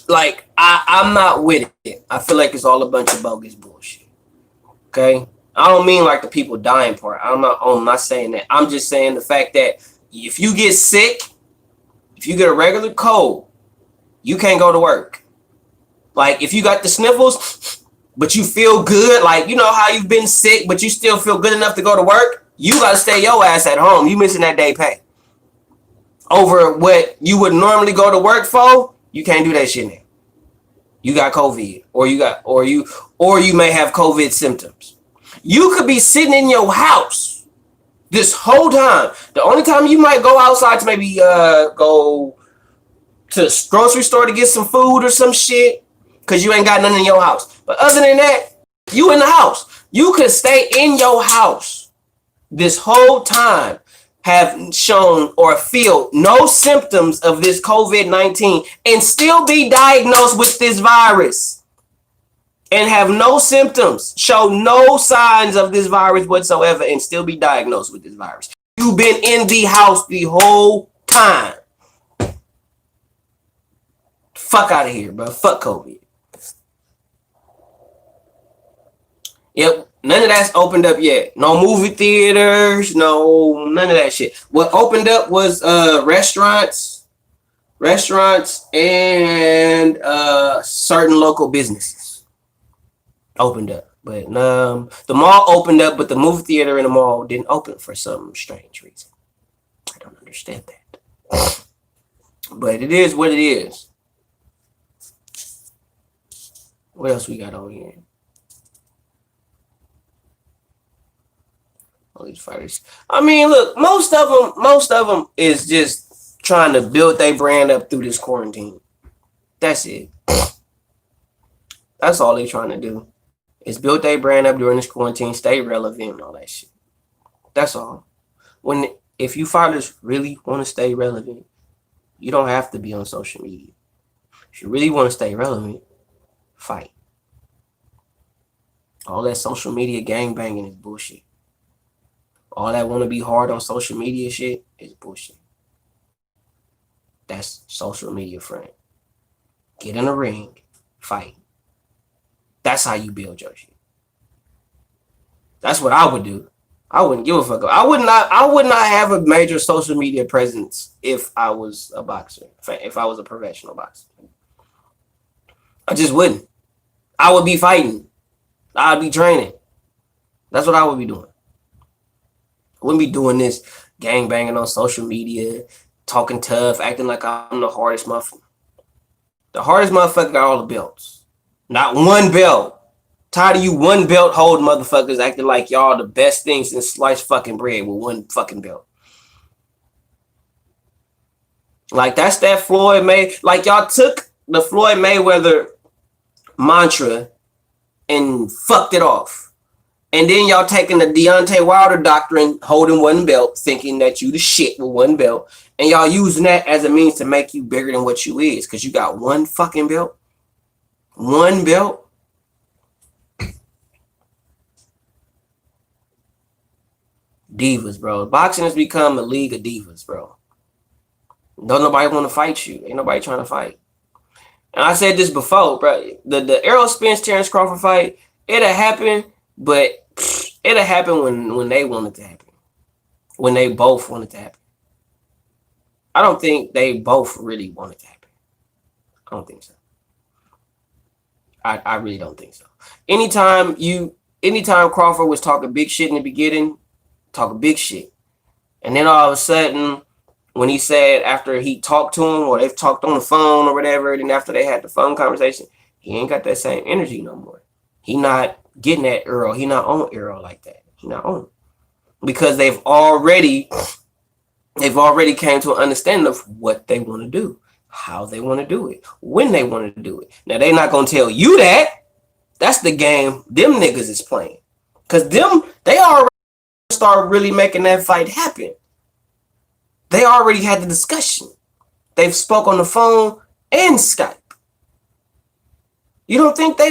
Like, I'm not with it. I feel like it's all a bunch of bogus bullshit. Okay? I don't mean like the people dying part. I'm not saying that. I'm just saying the fact that if you get sick, if you get a regular cold, you can't go to work. Like, if you got the sniffles, but you feel good, like, you know how you've been sick, but you still feel good enough to go to work, you got to stay your ass at home. You missing that day pay. Over what you would normally go to work for, you can't do that shit now. You got COVID, or you may have COVID symptoms. You could be sitting in your house this whole time. The only time you might go outside to maybe go to the grocery store to get some food or some shit, because you ain't got nothing in your house. But other than that, you in the house. You could stay in your house this whole time, have shown or feel no symptoms of this COVID-19 and still be diagnosed with this virus and have no symptoms, show no signs of this virus whatsoever and still be diagnosed with this virus. You've been in the house the whole time. Fuck out of here, bro. Fuck COVID. Yep, none of that's opened up yet. No movie theaters, no, none of that shit. What opened up was restaurants and certain local businesses opened up. But the mall opened up, but the movie theater in the mall didn't open for some strange reason. I don't understand that. But it is what it is. What else we got on here? All these fighters. I mean, look, most of them is just trying to build their brand up through this quarantine. That's it. That's all they trying to do. Is build their brand up during this quarantine, stay relevant and all that shit. That's all. If you fighters really want to stay relevant, you don't have to be on social media. If you really want to stay relevant, fight. All that social media gangbanging is bullshit. All that want to be hard on social media shit is bullshit. That's social media, friend. Get in a ring, fight. That's how you build your shit. That's what I would do. I wouldn't give a fuck. I would not have a major social media presence if I was a boxer. If I was a professional boxer. I just wouldn't. I would be fighting. I'd be training. That's what I would be doing. I wouldn't be doing this gang banging on social media, talking tough, acting like I'm the hardest motherfucker. The hardest motherfucker got all the belts. Not one belt. Tired of you one belt holding motherfuckers acting like y'all the best things since sliced fucking bread with one fucking belt. Like that's that Floyd May. Like y'all took the Floyd Mayweather mantra and fucked it off. And then y'all taking the Deontay Wilder doctrine, holding one belt, thinking that you the shit with one belt. And y'all using that as a means to make you bigger than what you is. Because you got one fucking belt. One belt. Divas, bro. Boxing has become a league of divas, bro. Don't nobody want to fight you. Ain't nobody trying to fight. And I said this before, bro. The Errol Spence Terrence Crawford fight, it'll happen, but it'll happen when they want it to happen. When they both want it to happen. I don't think they both really want it to happen. I don't think so. I really don't think so. Anytime Crawford was talking big shit in the beginning, talking big shit. And then all of a sudden, when he said after he talked to him or they've talked on the phone or whatever, then after they had the phone conversation, he ain't got that same energy no more. He not getting at Earl. He not on Earl like that. He not on. Because they've already came to an understanding of what they want to do, how they want to do it, when they want to do it. Now, they're not going to tell you that. That's the game them niggas is playing. Because they already start really making that fight happen. They already had the discussion. They've spoke on the phone and Skype. You don't think they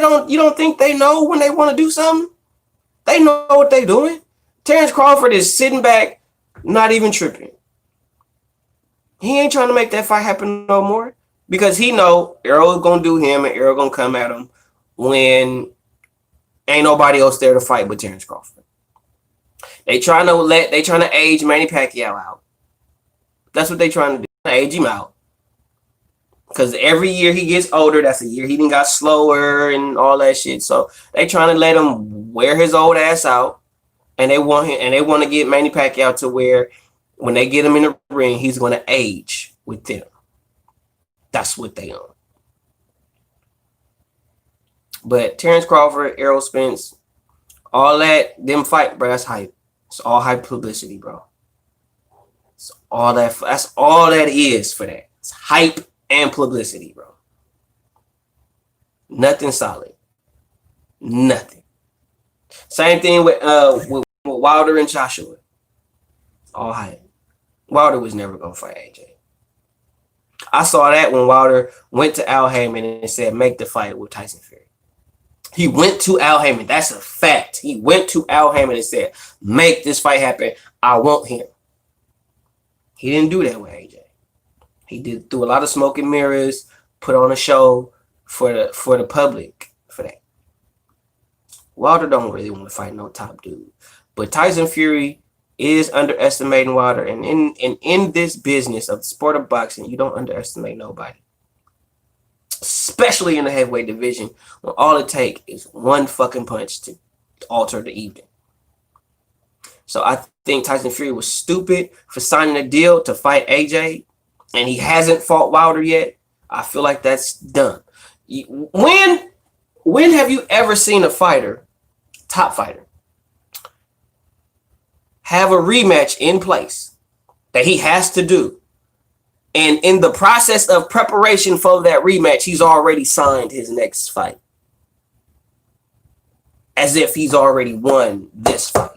know when they want to do something? They know what they're doing. Terrence Crawford is sitting back, not even tripping. He ain't trying to make that fight happen no more because he know Errol is gonna do him and Errol gonna come at him when ain't nobody else there to fight but Terrence Crawford. They trying to age Manny Pacquiao out. That's what they trying to do. Age him out. Because every year he gets older, that's a year he done got slower and all that shit. So they trying to let him wear his old ass out. And they want to get Manny Pacquiao to where when they get him in the ring, he's going to age with them. That's what they own. But Terrence Crawford, Errol Spence, all that, them fight, bro, that's hype. It's all hype publicity, bro. It's all that. That's all that is for that. It's hype and publicity, bro. Nothing solid. Nothing. Same thing with Wilder and Joshua. All hype. Wilder was never gonna fight AJ. I saw that when Wilder went to Al Heyman and said, make the fight with Tyson Fury. He went to Al Heyman. That's a fact. He went to Al Heyman and said, make this fight happen. I want him. He didn't do that with AJ. He did through a lot of smoke and mirrors, put on a show for the public for that. Wilder don't really want to fight no top dude. But Tyson Fury is underestimating Wilder. And in this business of the sport of boxing, you don't underestimate nobody. Especially in the heavyweight division, when all it takes is one fucking punch to alter the evening. So I think Tyson Fury was stupid for signing a deal to fight AJ, and he hasn't fought Wilder yet. I feel like that's done. When have you ever seen a fighter, top fighter, have a rematch in place that he has to do? And in the process of preparation for that rematch, he's already signed his next fight. As if he's already won this fight.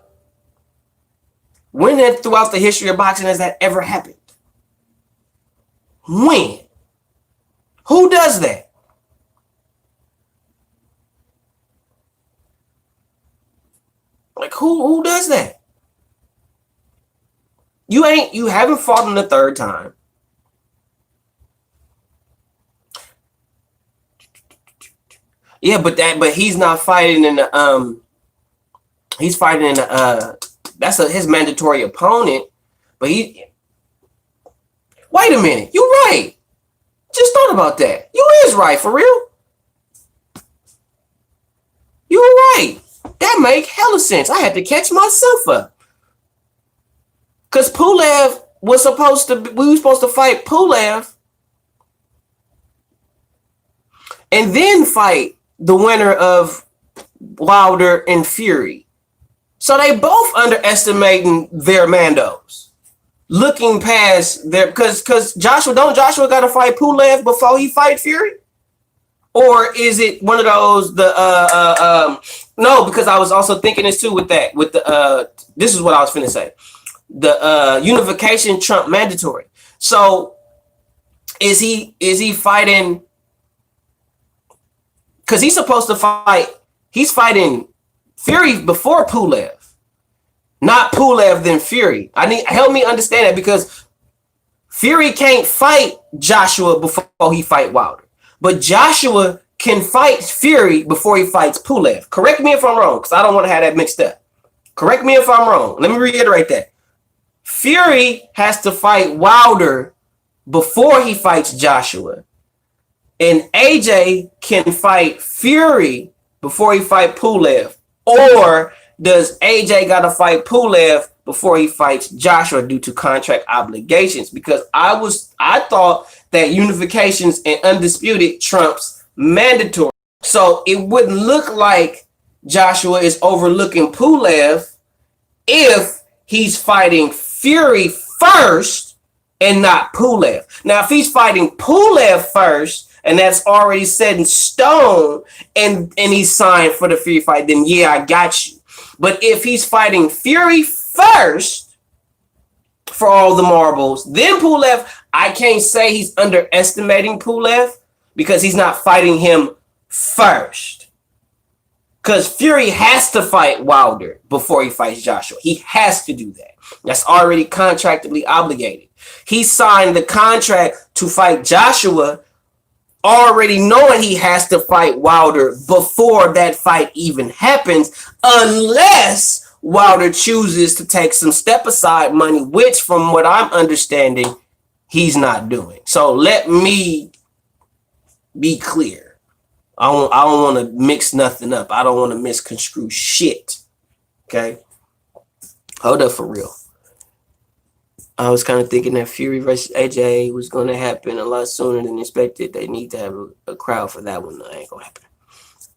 When throughout the history of boxing has that ever happened? When? Who does that? Like who does that? You haven't fought him the third time. Yeah, but he's not fighting in the he's fighting in the that's his mandatory opponent. But wait a minute, you're right. Just thought about that. You is right, for real. You were right. That make hella sense. I had to catch myself up. Cause Pulev was supposed to fight Pulev and then fight the winner of Wilder and Fury. So they both underestimating their Mandos. Looking past their because Joshua got to fight Pulev before he fight Fury? Or is it one of those no, because I was also thinking this too with the this is what I was finna say. The unification Trump mandatory. So is he fighting? Because he's supposed to fight. He's fighting Fury before Pulev, not Pulev then Fury. Help me understand that, because Fury can't fight Joshua before he fight Wilder, but Joshua can fight Fury before he fights Pulev. Correct me if I'm wrong, because I don't want to have that mixed up. Correct me if I'm wrong. Let me reiterate that. Fury has to fight Wilder before he fights Joshua, and AJ can fight Fury before he fight Pulev. Or does AJ got to fight Pulev before he fights Joshua due to contract obligations? Because I thought that unifications and undisputed trumps mandatory. So it wouldn't look like Joshua is overlooking Pulev if he's fighting Fury first and not Pulev. Now, if he's fighting Pulev first and that's already set in stone and he's signed for the Fury fight, then yeah, I got you. But if he's fighting Fury first for all the marbles, then Pulev, I can't say he's underestimating Pulev because he's not fighting him first. Because Fury has to fight Wilder before he fights Joshua. He has to do that. That's already contractually obligated. He signed the contract to fight Joshua already knowing he has to fight Wilder before that fight even happens, unless Wilder chooses to take some step aside money, which from what I'm understanding, he's not doing. So let me be clear. I don't want to mix nothing up. I don't want to misconstrue shit. Okay? Hold up for real. I was kind of thinking that Fury versus AJ was going to happen a lot sooner than expected. They need to have a crowd for that one. That ain't going to happen.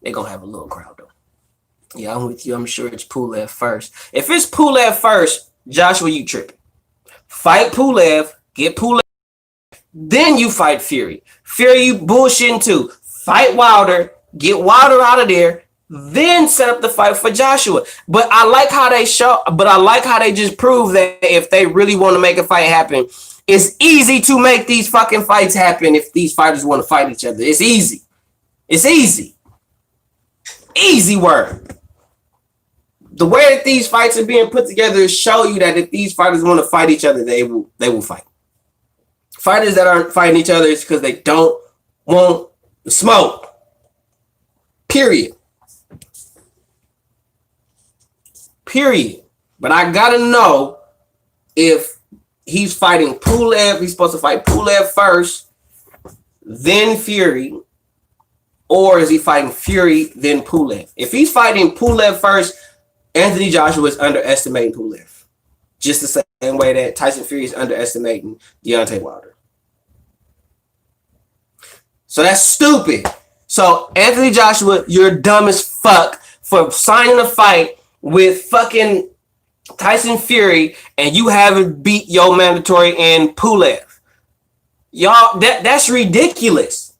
They're going to have a little crowd, though. Yeah, I'm with you. I'm sure it's Pulev first. If it's Pulev first, Joshua, you tripping. Fight Pulev, get Pulev, then you fight Fury. Fury, you bullshitting too. Fight Wilder, get Wilder out of there, then set up the fight for Joshua. But I like how they just prove that if they really want to make a fight happen, it's easy to make these fucking fights happen if these fighters want to fight each other. It's easy. It's easy. Easy word. The way that these fights are being put together show you that if these fighters want to fight each other, they will fight. Fighters that aren't fighting each other is because they don't want the smoke. Period. But I gotta know if he's fighting Pulev, he's supposed to fight Pulev first, then Fury, or is he fighting Fury, then Pulev? If he's fighting Pulev first, Anthony Joshua is underestimating Pulev. Just the same way that Tyson Fury is underestimating Deontay Wilder. So that's stupid. So Anthony Joshua, you're dumb as fuck for signing a fight with fucking Tyson Fury and you haven't beat your mandatory in Pulev. Y'all, that's ridiculous.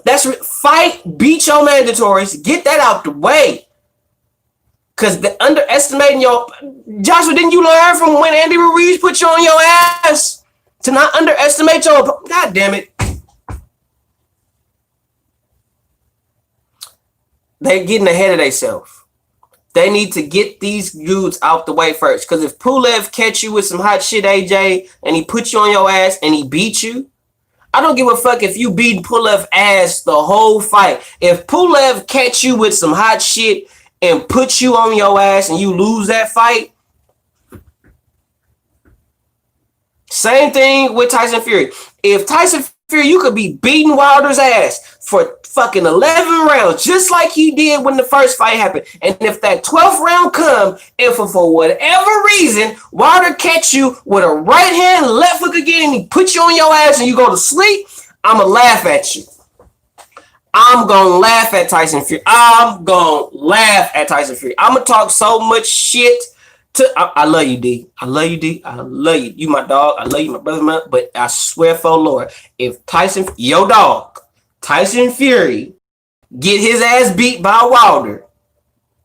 Beat your mandatories, get that out the way. Cause the underestimating your Joshua, didn't you learn from when Andy Ruiz put you on your ass to not underestimate your? God damn it! They're getting ahead of themselves. They need to get these dudes out the way first. Because if Pulev catch you with some hot shit, AJ, and he put you on your ass and he beat you, I don't give a fuck if you beat Pulev ass the whole fight. If Pulev catch you with some hot shit and put you on your ass and you lose that fight, same thing with Tyson Fury. If Tyson Fury, you could be beating Wilder's ass for fucking 11 rounds, just like he did when the first fight happened. And if that 12th round come, and for whatever reason, Wilder catch you with a right hand, left hook again, and he put you on your ass and you go to sleep, I'ma laugh at you. I'm gonna laugh at Tyson Fury. I'm gonna talk so much shit. I love you, D. I love you, D. I love you. You my dog. I love you, my brother, man. But I swear for Lord, if Tyson Fury, get his ass beat by Wilder,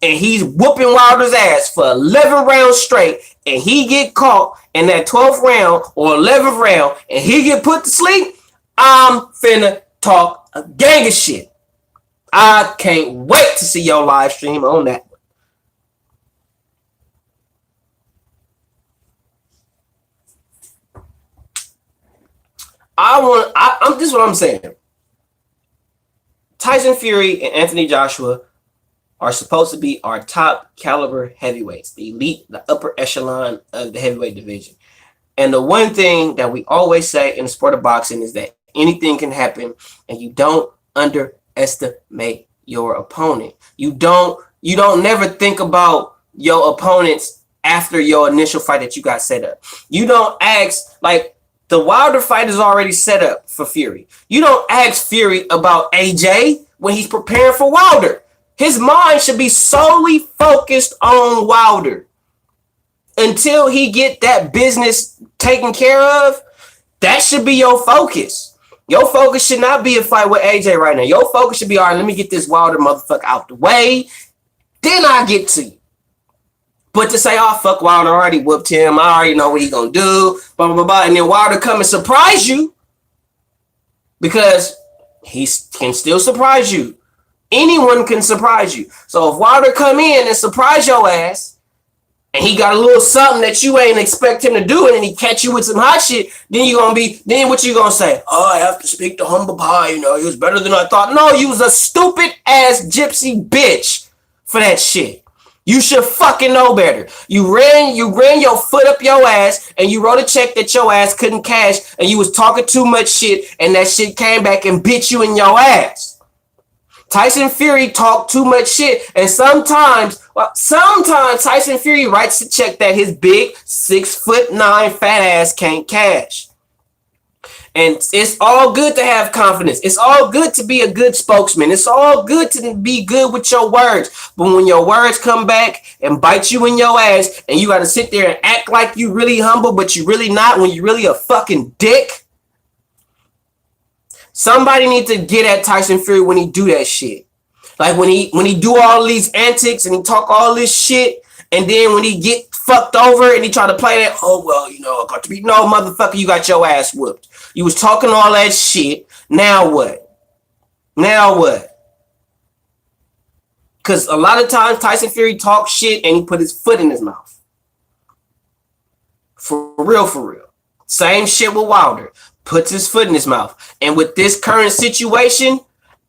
and he's whooping Wilder's ass for 11 rounds straight, and he get caught in that 12th round or 11th round, and he get put to sleep, I'm finna talk a gang of shit. I can't wait to see your live stream on that. This is what I'm saying. Tyson Fury and Anthony Joshua are supposed to be our top caliber heavyweights, the elite, the upper echelon of the heavyweight division. And the one thing that we always say in the sport of boxing is that anything can happen, and you don't underestimate your opponent. You don't never think about your opponents after your initial fight that you got set up. You don't ask, like, the Wilder fight is already set up for Fury. You don't ask Fury about AJ when he's preparing for Wilder. His mind should be solely focused on Wilder. Until he get that business taken care of, that should be your focus. Your focus should not be a fight with AJ right now. Your focus should be, all right, let me get this Wilder motherfucker out the way. Then I'll get to you. But to say, oh, fuck Wilder, I already whooped him. I already know what he's going to do. Blah, blah, blah, blah. And then Wilder come and surprise you. Because he can still surprise you. Anyone can surprise you. So if Wilder come in and surprise your ass, and he got a little something that you ain't expect him to do, and then he catch you with some hot shit, then what you gonna say? Oh, I have to speak to humble pie, he was better than I thought. No, you was a stupid ass gypsy bitch for that shit. You should fucking know better. You ran your foot up your ass, and you wrote a check that your ass couldn't cash, and you was talking too much shit, and that shit came back and bit you in your ass. Tyson Fury talked too much shit, and sometimes Tyson Fury writes a check that his big 6'9" fat ass can't cash. And it's all good to have confidence. It's all good to be a good spokesman. It's all good to be good with your words. But when your words come back and bite you in your ass, and you got to sit there and act like you really humble, but you really not, when you really a fucking dick. Somebody needs to get at Tyson Fury when he do that shit. Like when he do all these antics and he talk all this shit, and then when he get fucked over and he try to play that, oh well, I got to be, no, motherfucker, you got your ass whooped. You was talking all that shit. Now what? Because a lot of times Tyson Fury talks shit and he put his foot in his mouth. For real. Same shit with Wilder. Puts his foot in his mouth. And with this current situation,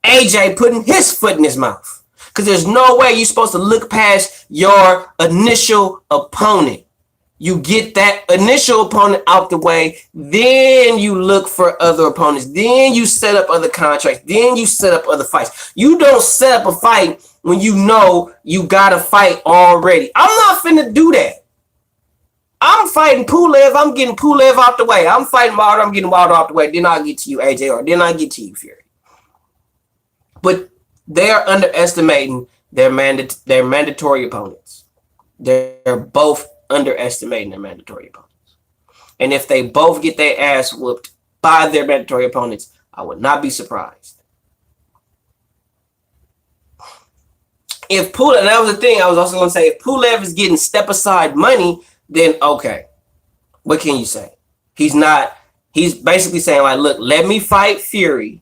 AJ putting his foot in his mouth. Because there's no way you're supposed to look past your initial opponent. You get that initial opponent out the way, then you look for other opponents. Then you set up other contracts. Then you set up other fights. You don't set up a fight when you know you got a fight already. I'm not finna do that. I'm fighting Pulev. I'm getting Pulev out the way. I'm fighting Wilder. I'm getting Wilder out the way. Then I'll get to you, AJ, or then I'll get to you, Fury. But they're underestimating their mandatory opponents. They're both underestimating their mandatory opponents. And if they both get their ass whooped by their mandatory opponents, I would not be surprised. If Pulev, and that was the thing I was also going to say, if Pulev is getting step-aside money, then okay, what can you say? He's basically saying, like, look, let me fight Fury.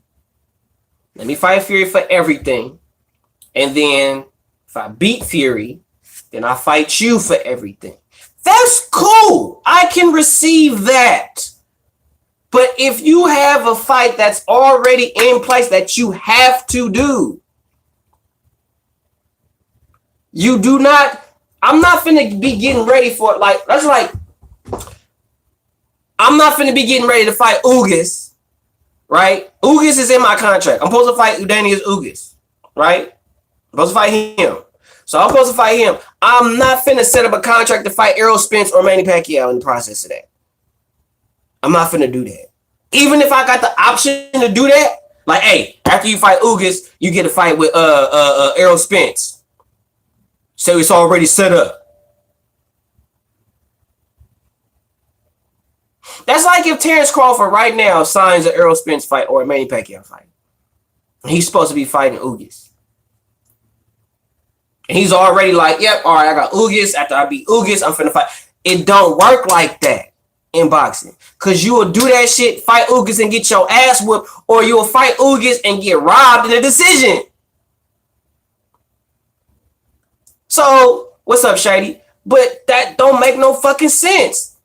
Let me fight Fury for everything. And then if I beat Fury, then I fight you for everything. That's cool. I can receive that. But if you have a fight that's already in place that you have to do, you do not. I'm not finna be getting ready for it. Like, that's like, I'm not finna be getting ready to fight Ugas, right? Ugas is in my contract. I'm supposed to fight Udanius Ugas, right? I'm supposed to fight him. So I'm supposed to fight him. I'm not finna set up a contract to fight Errol Spence or Manny Pacquiao in the process of that. I'm not finna do that. Even if I got the option to do that, like, hey, after you fight Ugas, you get a fight with Errol Spence. So it's already set up. That's like if Terrence Crawford right now signs an Errol Spence fight or a Manny Pacquiao fight. He's supposed to be fighting Ugas. And he's already like, yep, all right, I got Ugas. After I beat Ugas, I'm finna fight. It don't work like that in boxing. Because you will do that shit, fight Ugas and get your ass whooped, or you will fight Ugas and get robbed in a decision. So, what's up, Shady? But that don't make no fucking sense.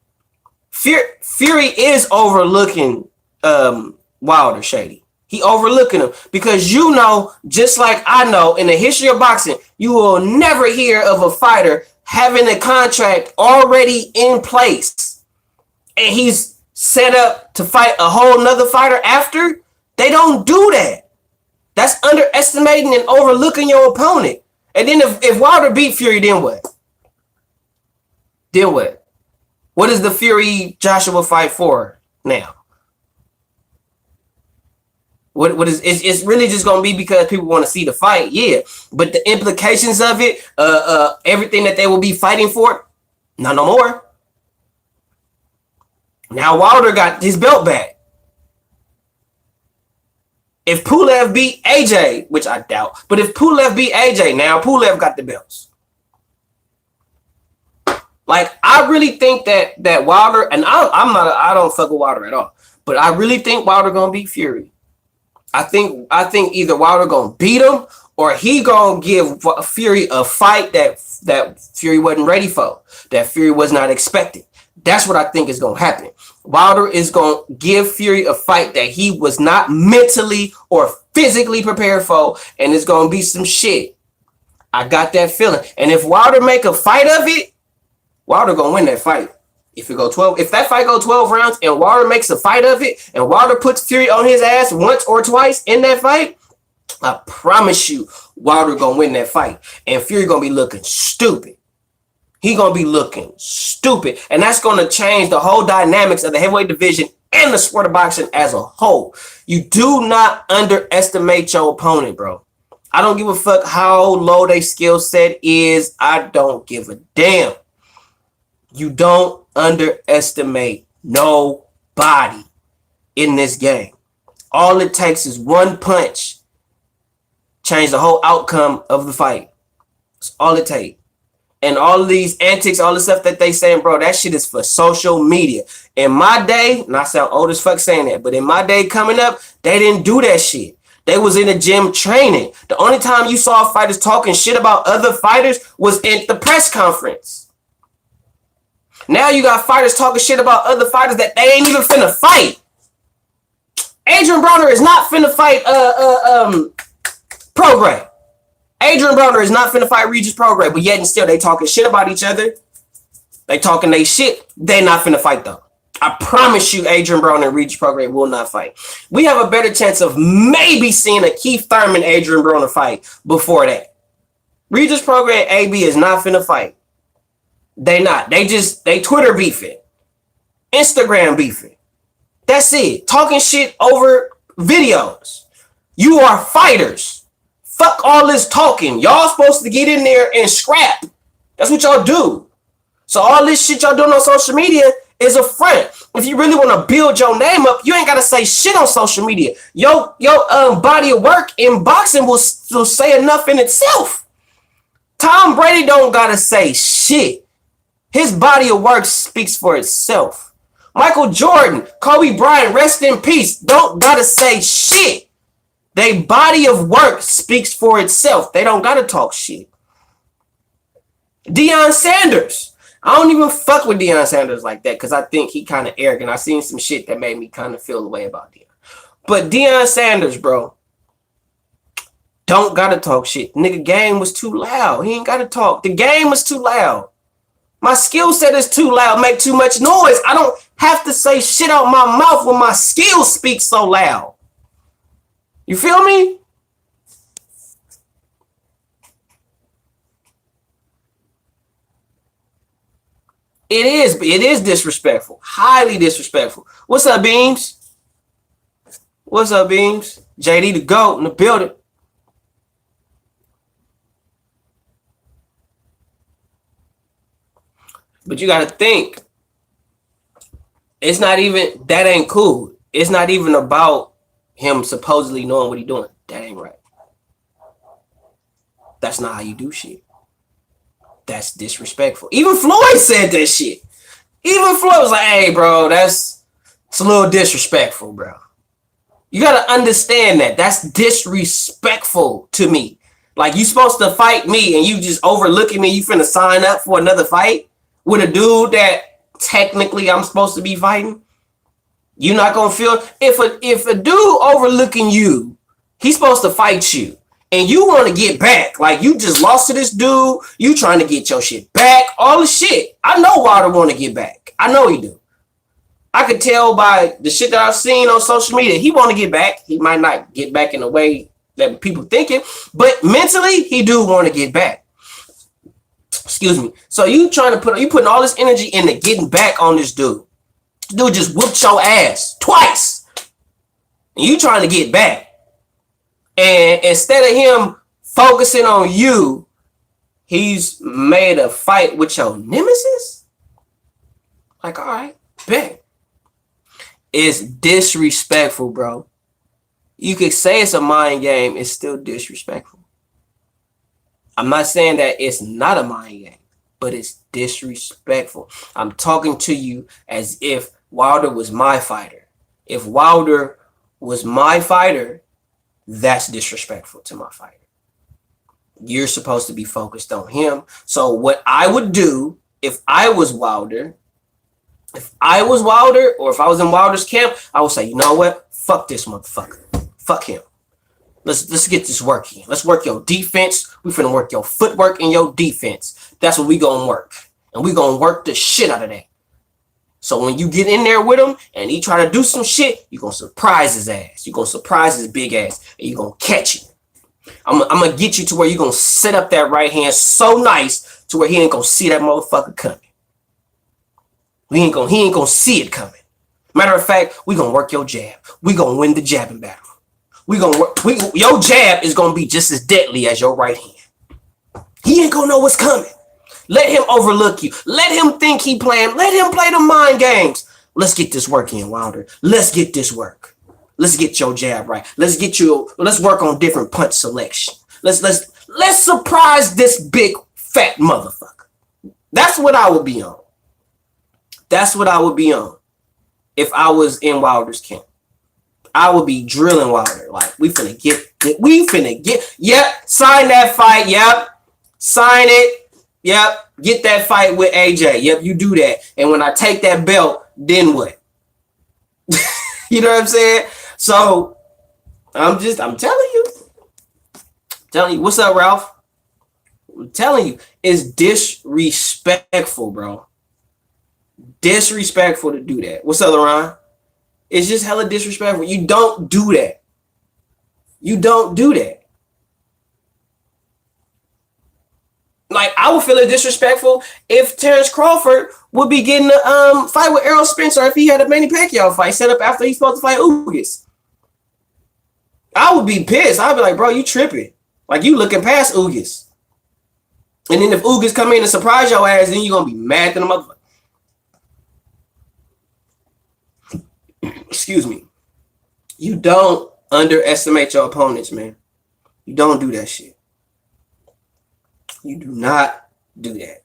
Fury is overlooking Wilder shady. He overlooking him because you know, just like I know, in the history of boxing, you will never hear of a fighter having a contract already in place and he's set up to fight a whole nother fighter after. They don't do that. That's underestimating and overlooking your opponent. And then if Wilder beat Fury, then what? Then what? What is the Fury Joshua fight for now? What is it's really just gonna be because people want to see the fight, yeah. But the implications of it, everything that they will be fighting for, not no more. Now Wilder got his belt back. If Pulev beat AJ, which I doubt, but if Pulev beat AJ, now Pulev got the belts. Like, I really think that Wilder, and I don't fuck with Wilder at all, but I really think Wilder gonna beat Fury. I think either Wilder gonna beat him or he gonna give Fury a fight that Fury wasn't ready for, that Fury was not expecting. That's what I think is gonna happen. Wilder is gonna give Fury a fight that he was not mentally or physically prepared for, and it's gonna be some shit. I got that feeling. And if Wilder make a fight of it, Wilder gonna win that fight. If that fight go 12 rounds and Wilder makes a fight of it and Wilder puts Fury on his ass once or twice in that fight, I promise you Wilder gonna win that fight. And Fury gonna be looking stupid. He gonna be looking stupid. And that's gonna change the whole dynamics of the heavyweight division and the sport of boxing as a whole. You do not underestimate your opponent, bro. I don't give a fuck how low their skill set is. I don't give a damn. You don't underestimate nobody in this game. All it takes is one punch, change the whole outcome of the fight. That's all it takes. And all of these antics, all the stuff that they saying, bro, that shit is for social media. In my day, and I sound old as fuck saying that, but in my day coming up, they didn't do that shit. They was in the gym training. The only time you saw fighters talking shit about other fighters was at the press conference. Now you got fighters talking shit about other fighters that they ain't even finna fight. Adrian Broner is not finna fight Prograis. Adrian Broner is not finna fight Regis Prograis, but yet and still they talking shit about each other. They talking they shit. They not finna fight though. I promise you Adrian Broner and Regis Prograis will not fight. We have a better chance of maybe seeing a Keith Thurman Adrian Broner fight before that. Regis Prograis and AB is not finna fight. They not. They Twitter beefing. Instagram beefing. That's it. Talking shit over videos. You are fighters. Fuck all this talking. Y'all supposed to get in there and scrap. That's what y'all do. So all this shit y'all doing on social media is a front. If you really want to build your name up, you ain't got to say shit on social media. Your body of work in boxing will say enough in itself. Tom Brady don't got to say shit. His body of work speaks for itself. Michael Jordan, Kobe Bryant, rest in peace, don't gotta say shit. Their body of work speaks for itself. They don't gotta talk shit. Deion Sanders. I don't even fuck with Deion Sanders like that because I think he kind of arrogant. I seen some shit that made me kind of feel the way about Deion. But Deion Sanders, bro, don't gotta talk shit. Nigga, game was too loud. He ain't gotta talk. The game was too loud. My skill set is too loud, make too much noise. I don't have to say shit out my mouth when my skills speak so loud. You feel me? It is disrespectful. Highly disrespectful. What's up, Beams? What's up, Beams? JD the GOAT in the building. But you got to think, it's not even, that ain't cool. It's not even about him supposedly knowing what he's doing. That ain't right. That's not how you do shit. That's disrespectful. Even Floyd said that shit. Even Floyd was like, hey, bro, it's a little disrespectful, bro. You got to understand that. That's disrespectful to me. Like, you supposed to fight me and you just overlooking me. You finna sign up for another fight with a dude that technically I'm supposed to be fighting? You not gonna feel if a dude overlooking you, he's supposed to fight you. And you want to get back. Like, you just lost to this dude. You trying to get your shit back. All the shit. I know Wilder want to get back. I know he do. I could tell by the shit that I've seen on social media. He want to get back. He might not get back in the way that people thinking. But mentally, he do want to get back. Excuse me. So you putting all this energy into getting back on this dude. This dude just whooped your ass twice. And you trying to get back. And instead of him focusing on you, he's made a fight with your nemesis? Like, all right, bet. It's disrespectful, bro. You could say it's a mind game. It's still disrespectful. I'm not saying that it's not a mind game, but it's disrespectful. I'm talking to you as if Wilder was my fighter. If Wilder was my fighter, that's disrespectful to my fighter. You're supposed to be focused on him. So what I would do if I was Wilder, or if I was in Wilder's camp, I would say, you know what? Fuck this motherfucker. Fuck him. Let's get this work in. Let's work your defense. We finna work your footwork and your defense. That's what we gonna work. And we gonna work the shit out of that. So when you get in there with him and he try to do some shit, you gonna surprise his ass. You gonna surprise his big ass and you gonna catch him. I'm gonna get you to where you gonna set up that right hand so nice to where he ain't gonna see that motherfucker coming. He ain't gonna see it coming. Matter of fact, we gonna work your jab. We gonna win the jabbing battle. Your jab is gonna be just as deadly as your right hand. He ain't gonna know what's coming. Let him overlook you. Let him think he playing. Let him play the mind games. Let's get this work in, Wilder. Let's get this work. Let's get your jab right. Let's work on different punch selection. Let's surprise this big fat motherfucker. That's what I would be on. That's what I would be on if I was in Wilder's camp. I would be drilling Wilder. Like, we finna get, yep, sign that fight, yep, sign it, yep, get that fight with AJ, yep, you do that. And when I take that belt, then what? You know what I'm saying? So, I'm telling you. What's up, Ralph? I'm telling you, it's disrespectful, bro. Disrespectful to do that. What's up, LaRon? It's just hella disrespectful. You don't do that. You don't do that. Like, I would feel it disrespectful if Terrence Crawford would be getting a fight with Errol Spence, or if he had a Manny Pacquiao fight set up after he's supposed to fight Ugas. I would be pissed. I'd be like, bro, you tripping. Like, you looking past Ugas. And then if Ugas come in and surprise your ass, then you're going to be mad at the motherfucker. Excuse me. You don't underestimate your opponents, man. You don't do that shit. You do not do that.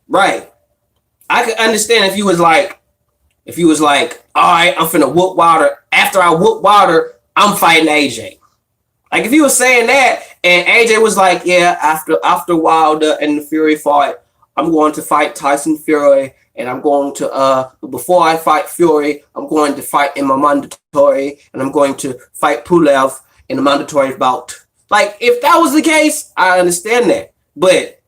Right. I could understand if you was like, all right, I'm finna whoop Wilder. After I whoop Wilder, I'm fighting AJ. Like, if you was saying that and AJ was like, yeah, after Wilder and the Fury fought, I'm going to fight Tyson Fury, and I'm going to before I fight Fury, I'm going to fight in my mandatory, and I'm going to fight Pulev in the mandatory bout. Like, if that was the case, I understand that. But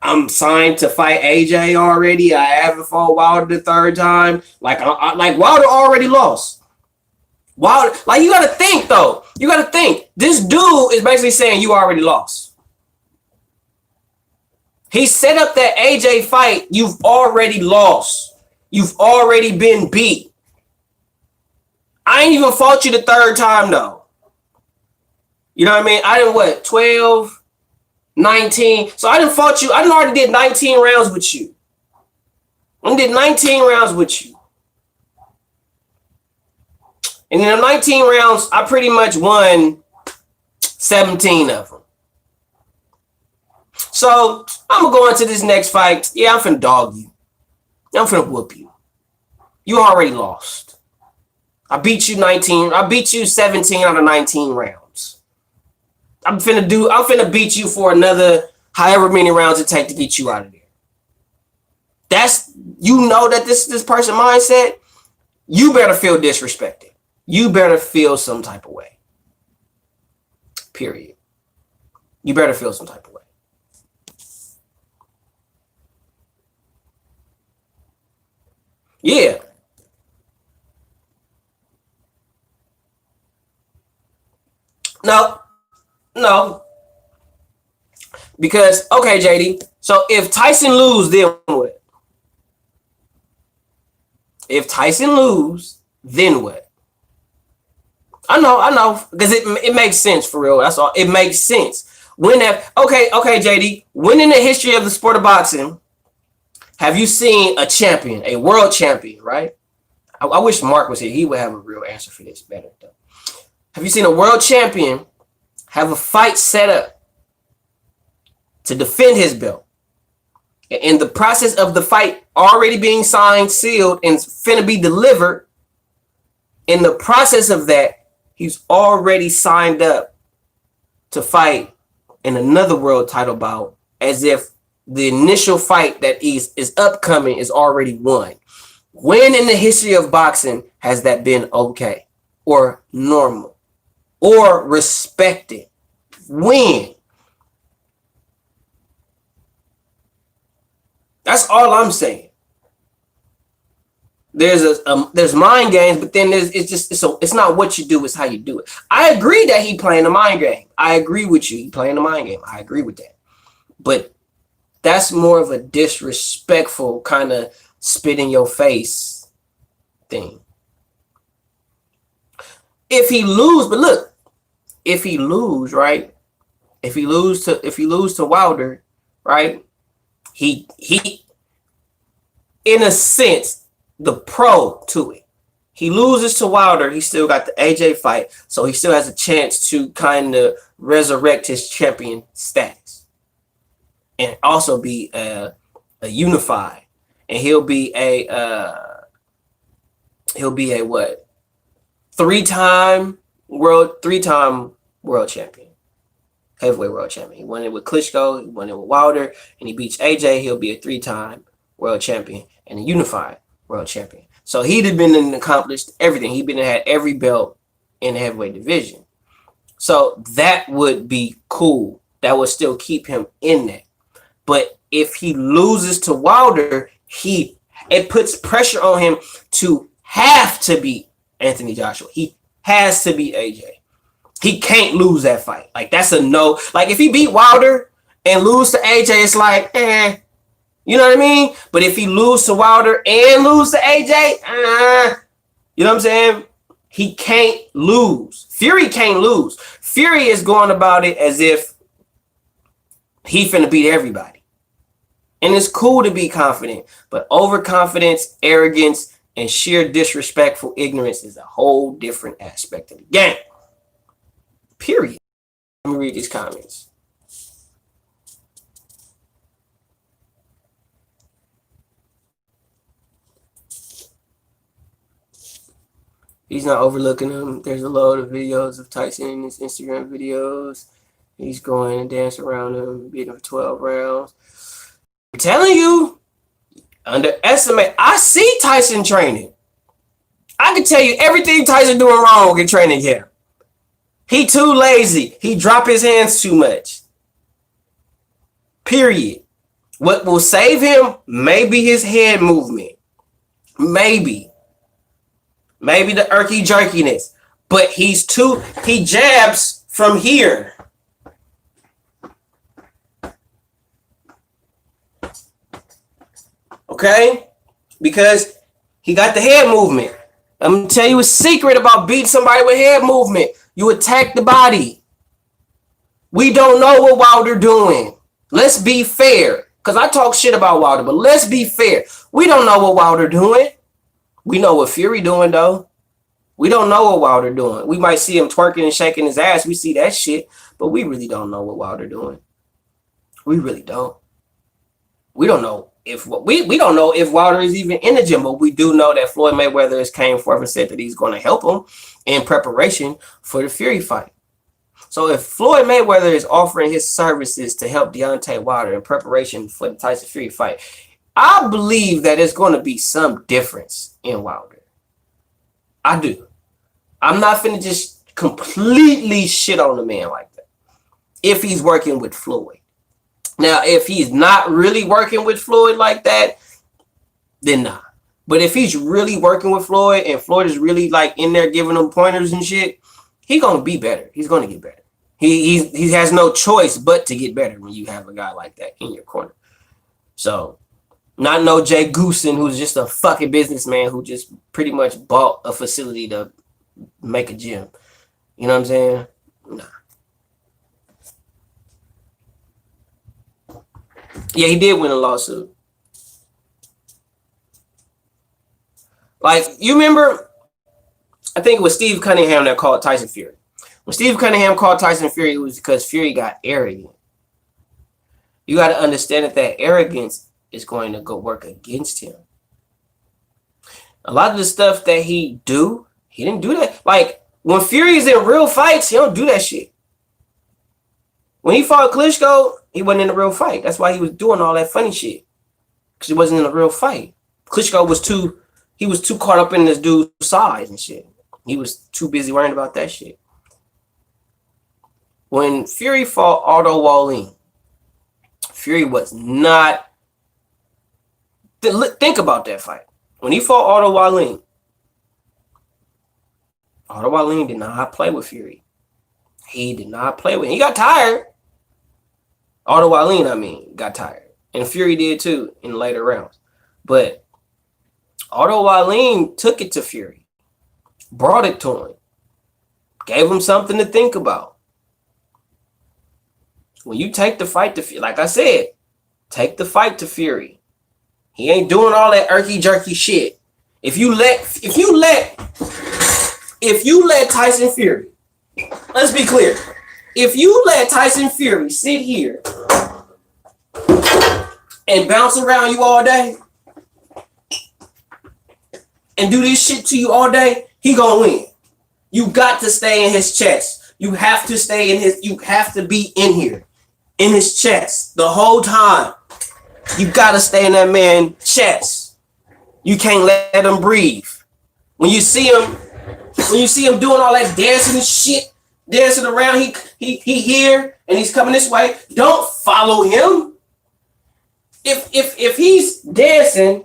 I'm signed to fight AJ already. I haven't fought Wilder the third time. Like, like Wilder already lost. Wilder, like, you got to think, though. You got to think. This dude is basically saying you already lost. He set up that AJ fight. You've already lost. You've already been beat. I ain't even fought you the third time, though. You know what I mean? I didn't, 12, 19. So I didn't fought you. I didn't already did 19 rounds with you. I did 19 rounds with you. And in the 19 rounds, I pretty much won 17 of them. So I'm going to go into this next fight. Yeah, I'm finna dog you. I'm finna whoop you. You already lost. I beat you 19. I beat you 17 out of 19 rounds. I'm finna beat you for another however many rounds it take to get you out of there. That's, you know, that this person mindset, you better feel disrespected. You better feel some type of way. Period. You better feel some type of way. Yeah. No. Because, okay, JD, so if Tyson lose, then what? If Tyson lose, then what? I know, because it makes sense for real. That's all. It makes sense. Okay, JD, when in the history of the sport of boxing have you seen a champion, a world champion, right? I wish Mark was here. He would have a real answer for this better, though. Have you seen a world champion have a fight set up to defend his belt? In the process of the fight already being signed, sealed, and finna be delivered, in the process of that, he's already signed up to fight in another world title bout as if the initial fight that is upcoming is already won. When in the history of boxing has that been okay or normal or respected? When? That's all I'm saying. There's mind games, but then it's not what you do, it's how you do it. I agree that he playing the mind game. I agree with you. He playing the mind game. I agree with that. But that's more of a disrespectful kind of spit in your face thing. If he lose, but look, if he lose, right? If he lose to Wilder, right? He in a sense, the pro to it. He loses to Wilder, he still got the AJ fight, so he still has a chance to kind of resurrect his champion status and also be a unified. And he'll be a what? Three-time world champion. Heavyweight world champion. He won it with Klitschko, he won it with Wilder, and he beats AJ. He'll be a three-time world champion and a unified world champion. So he'd have been and accomplished everything. He'd been and had every belt in the heavyweight division. So that would be cool. That would still keep him in there. But if he loses to Wilder, it puts pressure on him to have to beat Anthony Joshua. He has to beat AJ. He can't lose that fight. Like, that's a no. Like, if he beat Wilder and lose to AJ, it's like, you know what I mean? But if he lose to Wilder and lose to AJ, you know what I'm saying? He can't lose. Fury can't lose. Fury is going about it as if he finna beat everybody. And it's cool to be confident, but overconfidence, arrogance, and sheer disrespectful ignorance is a whole different aspect of the game. Period. Let me read these comments. He's not overlooking them. There's a load of videos of Tyson in his Instagram videos. He's going and dancing around him, beating him for 12 rounds. I'm telling you, underestimate. I see Tyson training. I can tell you everything Tyson doing wrong in training camp. He too lazy. He drop his hands too much. Period. What will save him may be his head movement. Maybe the irky jerkiness. But he jabs from here. Okay? Because he got the head movement. I'm going to tell you a secret about beating somebody with head movement. You attack the body. We don't know what Wilder doing. Let's be fair. Because I talk shit about Wilder, but let's be fair. We don't know what Wilder doing. We know what Fury doing, though. We don't know what Wilder doing. We might see him twerking and shaking his ass. We see that shit, but we really don't know what Wilder doing. We really don't. We don't know if we don't know if Wilder is even in the gym, but we do know that Floyd Mayweather has came forth and said that he's going to help him in preparation for the Fury fight. So if Floyd Mayweather is offering his services to help Deontay Wilder in preparation for the Tyson Fury fight, I believe that there's going to be some difference in Wilder. I do. I'm not finna just completely shit on the man like that if he's working with Floyd. Now, if he's not really working with Floyd like that, then nah. But if he's really working with Floyd and Floyd is really like in there giving him pointers and shit, he's gonna be better. He's gonna get better. He has no choice but to get better when you have a guy like that in your corner. So, not no Jay Goosen, who's just a fucking businessman who just pretty much bought a facility to make a gym. You know what I'm saying? Nah. Yeah, he did win a lawsuit. Like, you remember, I think it was Steve Cunningham that called Tyson Fury. When Steve Cunningham called Tyson Fury, it was because Fury got arrogant. You got to understand that arrogance is going to go work against him. A lot of the stuff that he didn't do that. Like, when Fury is in real fights, he don't do that shit. When he fought Klitschko, he wasn't in a real fight. That's why he was doing all that funny shit. Because he wasn't in a real fight. Klitschko was too caught up in this dude's size and shit. He was too busy worrying about that shit. When Fury fought Aldo Wallin, Fury was not... Think about that fight. When he fought Aldo Wallin did not play with Fury. He did not play with him. He got tired. Aldo Wallin, got tired. And Fury did too in later rounds. But Aldo Wallin took it to Fury. Brought it to him. Gave him something to think about. When you take the fight to Fury, like I said, take the fight to Fury. He ain't doing all that irky jerky shit. If you let Tyson Fury, let's be clear. If you let Tyson Fury sit here and bounce around you all day and do this shit to you all day, he gonna win. You got to stay in his chest. You have to stay in his, you have to be in here, in his chest the whole time. You gotta stay in that man's chest. You can't let him breathe. When you see him doing all that dancing and shit, dancing around, he here and he's coming this way, don't follow him. If he's dancing,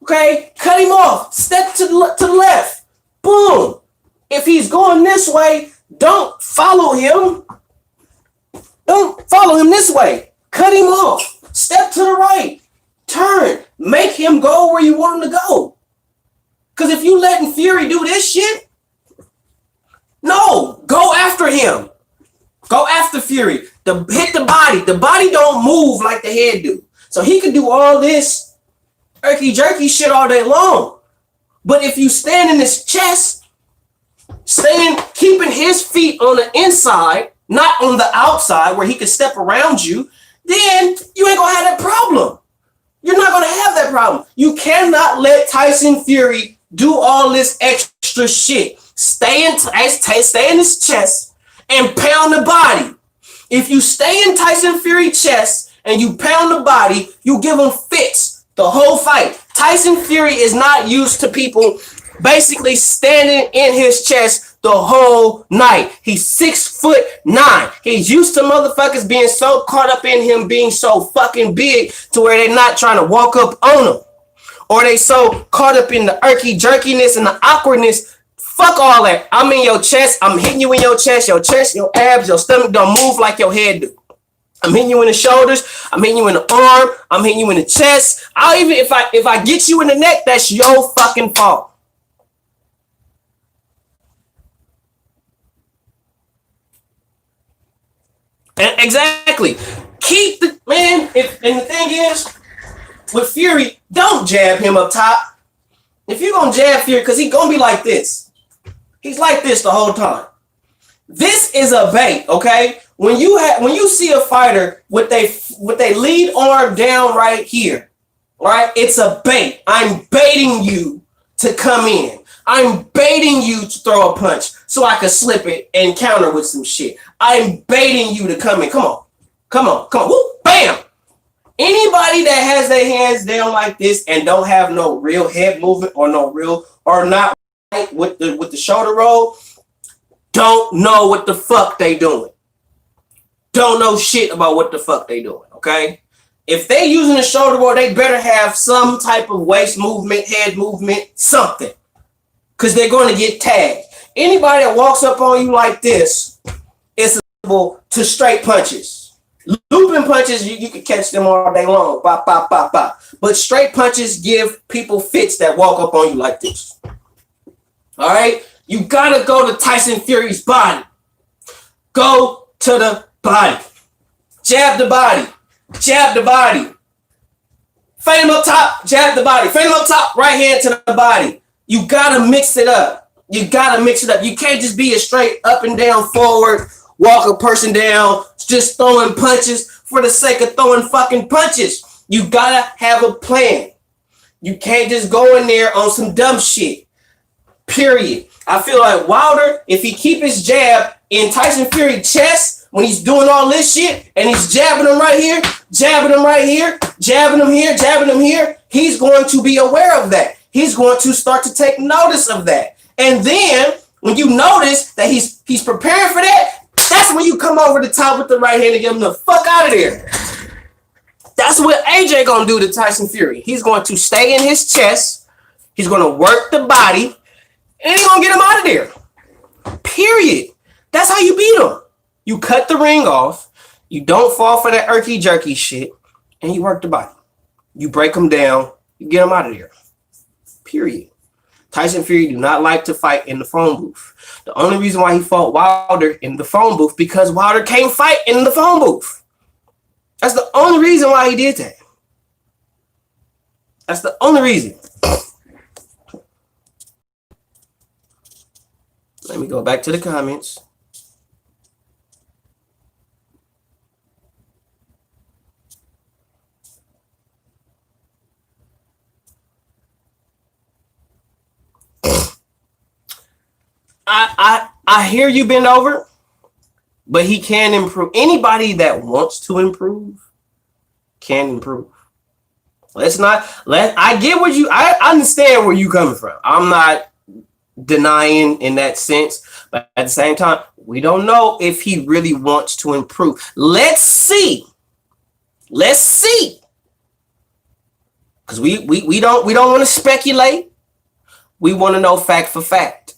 okay, cut him off. Step to the left. Boom. If he's going this way, don't follow him. Don't follow him this way. Cut him off. Step to the right. Turn. Make him go where you want him to go. Because if you letting Fury do this shit, no, go after him. Go after Fury. Hit the body. The body don't move like the head do. So he could do all this irky jerky shit all day long. But if you stand in his chest, keeping his feet on the inside, not on the outside where he can step around you, then you ain't gonna have that problem. You're not gonna have that problem. You cannot let Tyson Fury do all this extra shit. Stay in his chest and pound the body. If you stay in Tyson Fury's chest and you pound the body, you give him fits the whole fight. Tyson Fury is not used to people basically standing in his chest the whole night. He's 6'9". He's used to motherfuckers being so caught up in him being so fucking big to where they're not trying to walk up on him. Or they so caught up in the irky jerkiness and the awkwardness. Fuck all that. I'm in your chest. I'm hitting you in your chest, your abs, your stomach don't move like your head do. I'm hitting you in the shoulders. I'm hitting you in the arm. I'm hitting you in the chest. I'll even if I get you in the neck, that's your fucking fault. Exactly. Keep the man. And the thing is, with Fury, don't jab him up top. If you're gonna jab Fury, because he's gonna be like this. He's like this the whole time. This is a bait, okay? When you see a fighter with they lead arm down right here, right? It's a bait. I'm baiting you to come in. I'm baiting you to throw a punch so I can slip it and counter with some shit. I'm baiting you to come in. Come on. Woo, bam. Anybody that has their hands down like this and don't have no real head movement or not right with the shoulder roll, don't know what the fuck they doing. Don't know shit about what the fuck they doing, okay? If they using the shoulder roll, they better have some type of waist movement, head movement, something. Because they're going to get tagged. Anybody that walks up on you like this is susceptible to straight punches. Looping punches, you can catch them all day long. Bop, bop, bop, bop. But straight punches give people fits that walk up on you like this. All right? You got to go to Tyson Fury's body. Go to the body. Jab the body. Jab the body. Feint him up top. Jab the body. Feint him up top. Right hand to the body. You got to mix it up. You can't just be a straight up and down forward, walk a person down, just throwing punches for the sake of throwing fucking punches. You got to have a plan. You can't just go in there on some dumb shit. Period. I feel like Wilder, if he keep his jab in Tyson Fury's chest when he's doing all this shit and he's jabbing him right here, jabbing him right here, jabbing him here, jabbing him here, he's going to be aware of that. He's going to start to take notice of that. And then when you notice that he's preparing for that, that's when you come over the top with the right hand and get him the fuck out of there. That's what AJ gonna do to Tyson Fury. He's going to stay in his chest. He's going to work the body. And he's going to get him out of there. Period. That's how you beat him. You cut the ring off. You don't fall for that irky jerky shit. And you work the body. You break him down. You get him out of there. Period. Tyson Fury do not like to fight in the phone booth. The only reason why he fought Wilder in the phone booth because Wilder can't fight in the phone booth. That's the only reason why he did that. That's the only reason. Let me go back to the comments. I hear you bend over, but he can improve. Anybody that wants to improve can improve. I understand where you coming from. I'm not denying in that sense, but at the same time, we don't know if he really wants to improve. Let's see. Because we don't want to speculate. We want to know fact for fact.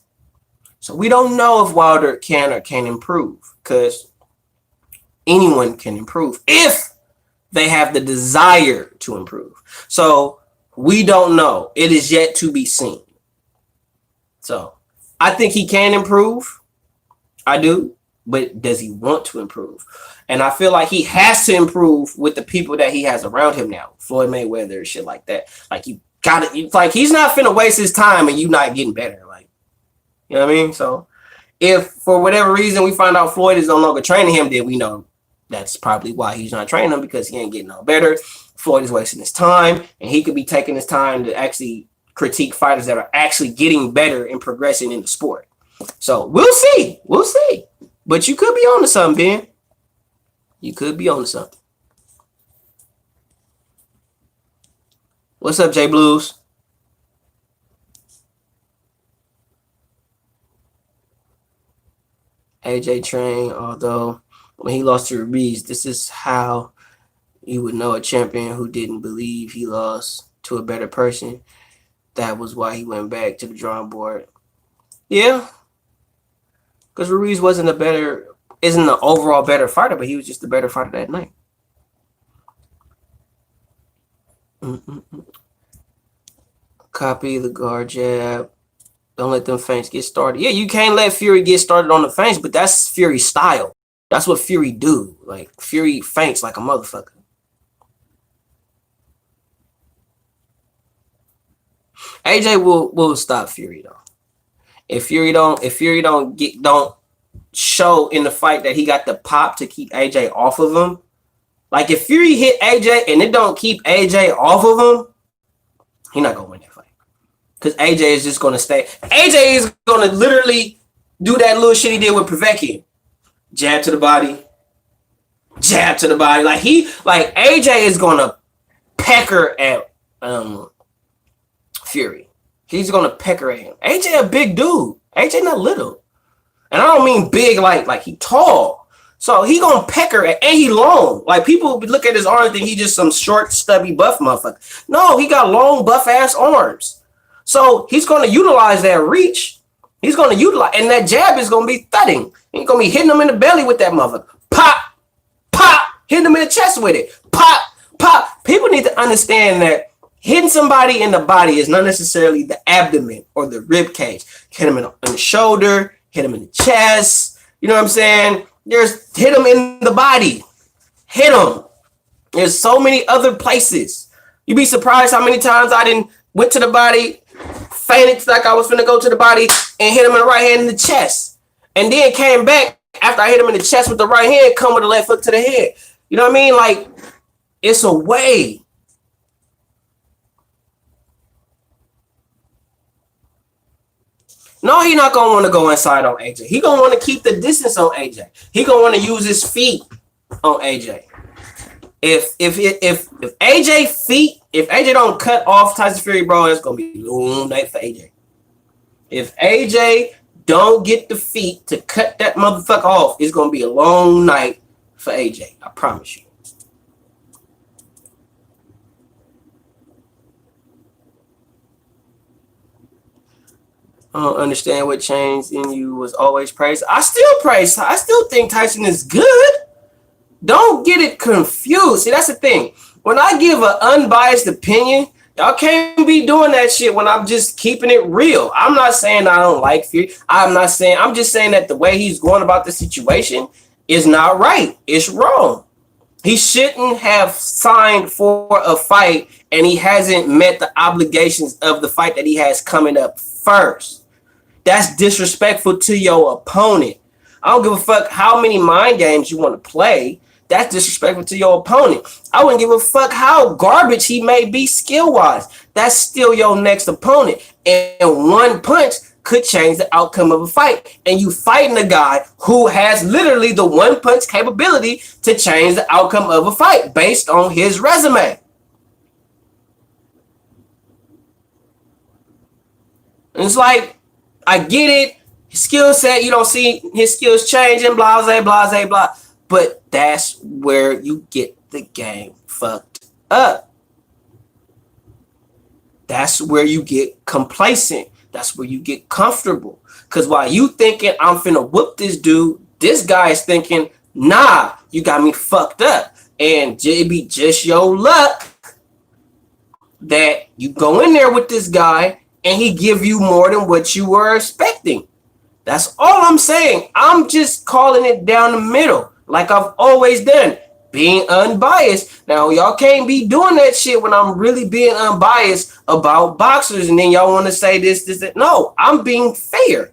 So we don't know if Wilder can or can't improve, because anyone can improve if they have the desire to improve. So we don't know. It is yet to be seen. So I think he can improve. I do. But does he want to improve? And I feel like he has to improve with the people that he has around him now. Floyd Mayweather, shit like that. Like, you got it. It's like, he's not finna waste his time and you not getting better. Like, you know what I mean? So if for whatever reason we find out Floyd is no longer training him, then we know that's probably why he's not training him, because he ain't getting no better. Floyd is wasting his time, and he could be taking his time to actually critique fighters that are actually getting better and progressing in the sport. So we'll see. But you could be on to something, Ben. You could be on to something. What's up, J Blues? AJ Train, although when he lost to Ruiz, this is how you would know a champion who didn't believe he lost to a better person. That was why he went back to the drawing board. Yeah. Because Ruiz isn't an overall better fighter, but he was just a better fighter that night. Copy the guard jab. Don't let them feints get started. Yeah, you can't let Fury get started on the feints, but that's Fury's style. That's what Fury do. Like, Fury feints like a motherfucker. AJ will stop Fury though. If Fury don't show in the fight that he got the pop to keep AJ off of him. Like, if Fury hit AJ and it don't keep AJ off of him, he's not gonna win that fight. Because AJ is just gonna stay. AJ is gonna literally do that little shit he did with Pacquiao. Jab to the body, jab to the body. Like AJ is gonna pecker at Fury. He's gonna pecker at him. AJ a big dude. AJ not little, and I don't mean big like he tall. So he gonna pecker at, and he long. Like people look at his arms and think he just some short, stubby, buff motherfucker. No, he got long, buff ass arms. So he's gonna utilize that reach. He's gonna utilize, and that jab is gonna be thudding. He's gonna be hitting him in the belly with that motherfucker. Pop, pop, hitting him in the chest with it. Pop, pop. People need to understand that hitting somebody in the body is not necessarily the abdomen or the rib cage. Hit him in the shoulder, hit him in the chest. You know what I'm saying? There's hit him in the body. Hit him. There's so many other places. You'd be surprised how many times I didn't went to the body, fainted like I was finna go to the body, and hit him in the right hand in the chest. And then came back after I hit him in the chest with the right hand, come with the left hook to the head. You know what I mean? Like, it's a way. No, he not gonna want to go inside on AJ. He gonna want to keep the distance on AJ. He gonna want to use his feet on AJ. If AJ feet, if AJ don't cut off Tyson Fury, bro, it's gonna be a long night for AJ. If AJ don't get the feet to cut that motherfucker off, it's gonna be a long night for AJ. I promise you. I don't understand what changed in you was always praised. I still praise. I still think Tyson is good. Don't get it confused. See, that's the thing. When I give an unbiased opinion, y'all can't be doing that shit when I'm just keeping it real. I'm not saying I don't like Fury. I'm just saying that the way he's going about the situation is not right. It's wrong. He shouldn't have signed for a fight, and he hasn't met the obligations of the fight that he has coming up first. That's disrespectful to your opponent. I don't give a fuck how many mind games you want to play. That's disrespectful to your opponent. I wouldn't give a fuck how garbage he may be skill-wise. That's still your next opponent. And one punch could change the outcome of a fight. And you fighting a guy who has literally the one punch capability to change the outcome of a fight based on his resume. And it's like, I get it. His skill set, you don't see his skills changing, blah, blah, blah, blah. But that's where you get the game fucked up. That's where you get complacent. That's where you get comfortable. Because while you thinking, I'm finna whoop this dude, this guy is thinking, nah, you got me fucked up. And it be just your luck that you go in there with this guy and he give you more than what you were expecting. That's all I'm saying. I'm just calling it down the middle, like I've always done, being unbiased. Now, y'all can't be doing that shit when I'm really being unbiased about boxers, and then y'all want to say this, that. No, I'm being fair.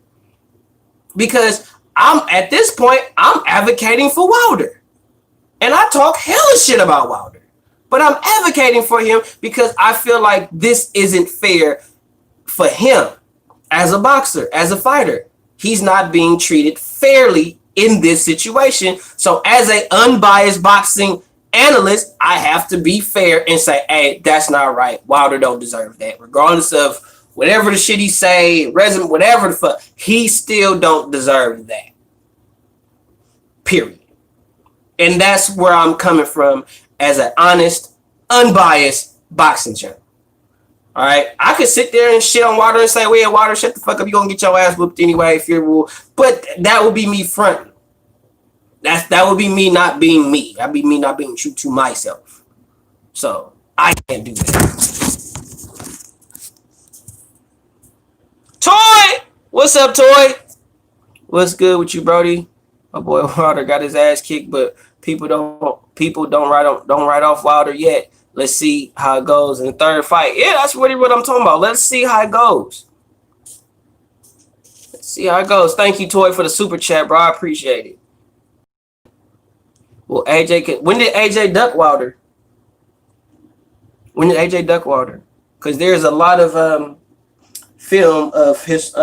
Because at this point, I'm advocating for Wilder. And I talk hella shit about Wilder. But I'm advocating for him because I feel like this isn't fair for him as a boxer, as a fighter. He's not being treated fairly in this situation. So as an unbiased boxing analyst, I have to be fair and say, hey, that's not right. Wilder don't deserve that. Regardless of whatever the shit he say, resume, whatever the fuck, he still don't deserve that. Period. And that's where I'm coming from as an honest, unbiased boxing channel. All right, I could sit there and shit on Wilder and say, well, Wilder, shut the fuck up. You're going to get your ass whooped anyway if you're rule. But that would be me fronting. That would be me not being me. That'd be me not being true to myself. So I can't do that. Toy! What's up, Toy? What's good with you, Brody? My boy Wilder got his ass kicked, but people don't write off Wilder yet. Let's see how it goes in the third fight. Yeah, that's really what I'm talking about. Let's see how it goes. Let's see how it goes. Thank you, Toy, for the super chat, bro. I appreciate it. Well, when did AJ duck Wilder? When did AJ duck Wilder? Because there's a lot of film of his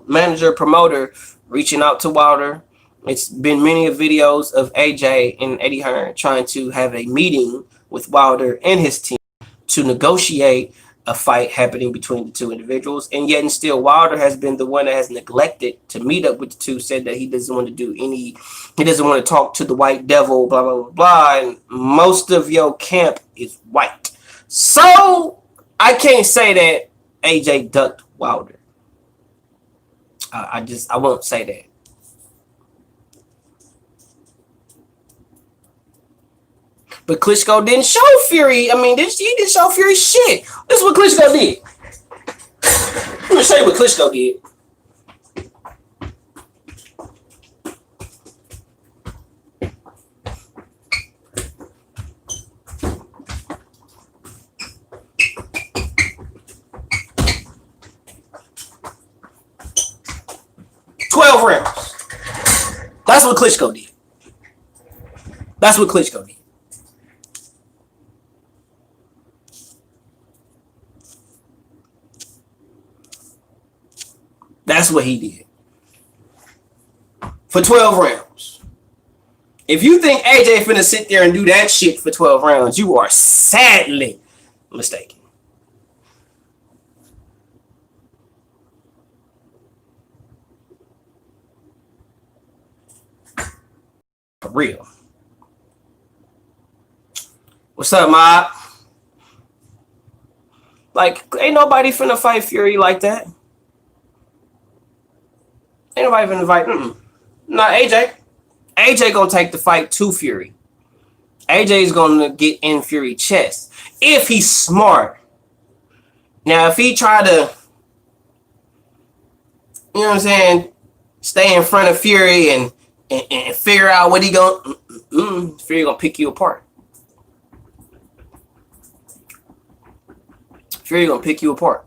manager promoter reaching out to Wilder. It's been many videos of AJ and Eddie Hearn trying to have a meeting with Wilder and his team to negotiate a fight happening between the two individuals. And yet and still, Wilder has been the one that has neglected to meet up with the two, said that he doesn't want to talk to the white devil, blah, blah, blah, blah. And most of your camp is white. So I can't say that AJ ducked Wilder. I won't say that. But Klitschko didn't show Fury. I mean, he didn't show Fury shit. This is what Klitschko did. Let me show you what Klitschko did. Rounds. That's what Klitschko did. That's what Klitschko did. That's what he did. For 12 rounds. If you think AJ finna sit there and do that shit for 12 rounds, you are sadly mistaken. For real. What's up, Mob? Like, ain't nobody finna fight Fury like that. Ain't nobody finna fight. Not AJ. AJ gonna take the fight to Fury. AJ's gonna get in Fury chest if he's smart. Now, if he try to, you know what I'm saying, stay in front of Fury and figure out what he gonna, Fury gonna pick you apart. Fury gonna pick you apart.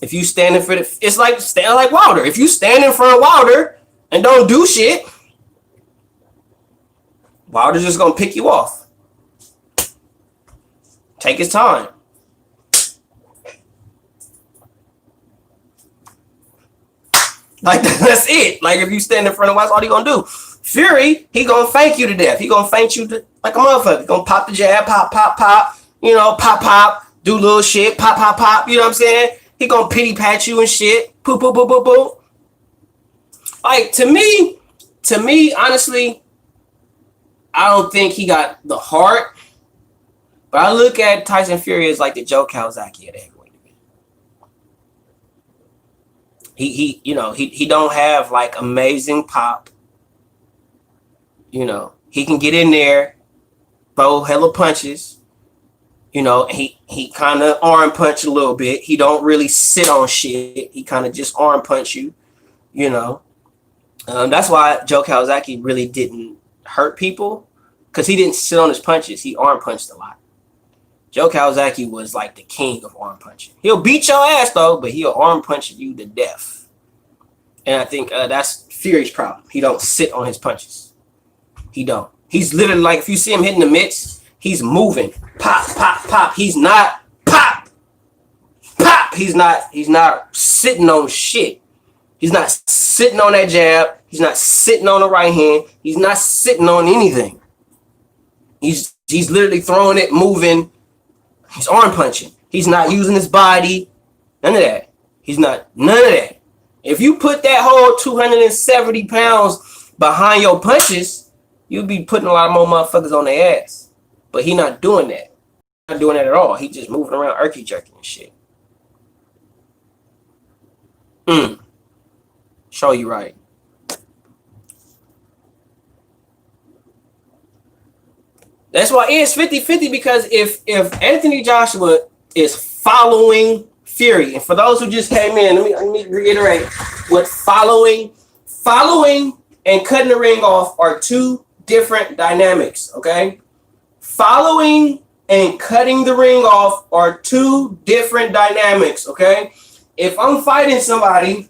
If you standing for it's like stand like Wilder. If you stand in front of Wilder and don't do shit, Wilder's just gonna pick you off. Take his time. Like, that's it. Like, if you stand in front of Wilder, all he gonna do. Fury, he gonna fake you to death. He gonna feint you to, like a motherfucker. He gonna pop the jab, pop, pop, pop. You know, pop, pop. Do little shit, pop, pop, pop. You know what I'm saying? He gonna pity pat you and shit. Poop, poop, poop, poop, poop. Like, to me, honestly, I don't think he got the heart. But I look at Tyson Fury as like the Joe Calzaghe of the heavyweight division. He don't have like amazing pop. You know, he can get in there, throw hella punches. You know, he kind of arm punch a little bit. He don't really sit on shit. He kind of just arm punch you, you know. That's why Joe Calzaghe really didn't hurt people, because he didn't sit on his punches. He arm punched a lot. Joe Calzaghe was like the king of arm punching. He'll beat your ass, though, but he'll arm punch you to death. And I think that's Fury's problem. He don't sit on his punches. He don't. He's literally like, if you see him hitting the mitts, he's moving. Pop, pop, pop. He's not pop. Pop. He's not sitting on shit. He's not sitting on that jab. He's not sitting on the right hand. He's not sitting on anything. He's literally throwing it, moving. He's arm punching. He's not using his body. None of that. None of that. If you put that whole 270 pounds behind your punches, you'd be putting a lot more motherfuckers on their ass. But he not doing that. Not doing that at all. He just moving around irky jerking and shit. Show you right. That's why it's 50-50, because if Anthony Joshua is following Fury, and for those who just came in, let me reiterate what following and cutting the ring off are two different dynamics, okay? Following and cutting the ring off are two different dynamics, okay? If I'm fighting somebody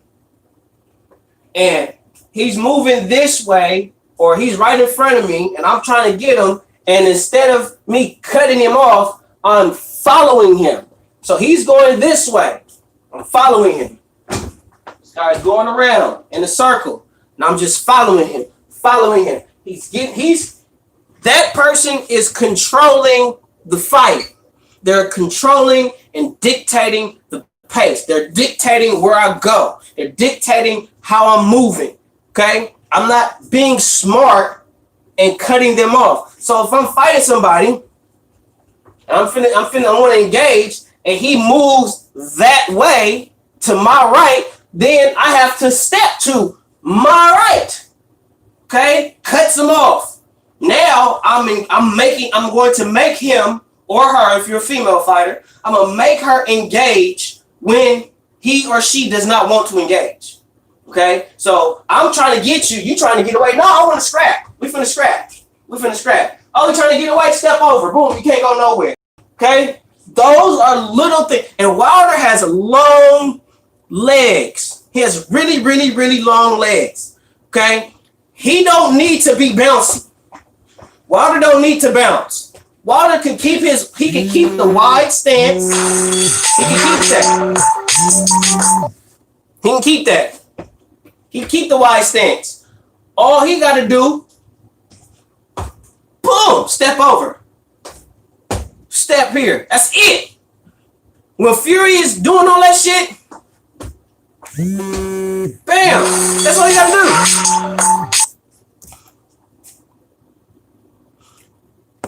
and he's moving this way, or he's right in front of me and I'm trying to get him, and instead of me cutting him off, I'm following him. So he's going this way. I'm following him. This guy's going around in a circle, and I'm just following him. That person is controlling the fight. They're controlling and dictating the pace. They're dictating where I go. They're dictating how I'm moving. Okay? I'm not being smart and cutting them off. So if I'm fighting somebody, and I want to engage, and he moves that way to my right, then I have to step to my right. Okay? Cuts him off. Now I'm going to make him or her, if you're a female fighter, I'm gonna make her engage when he or she does not want to engage. Okay? So I'm trying to get you, you trying to get away. No, I want to scrap. We finna scrap. Oh, we trying to get away, step over. Boom, you can't go nowhere. Okay? Those are little things. And Wilder has long legs. He has really, really, really long legs. Okay? He don't need to be bouncy. Wilder don't need to bounce. Wilder can keep the wide stance. He can keep that. He can keep that. He can keep the wide stance. All he got to do, boom, step over. Step here. That's it. When Fury is doing all that shit, bam, that's all you got to do.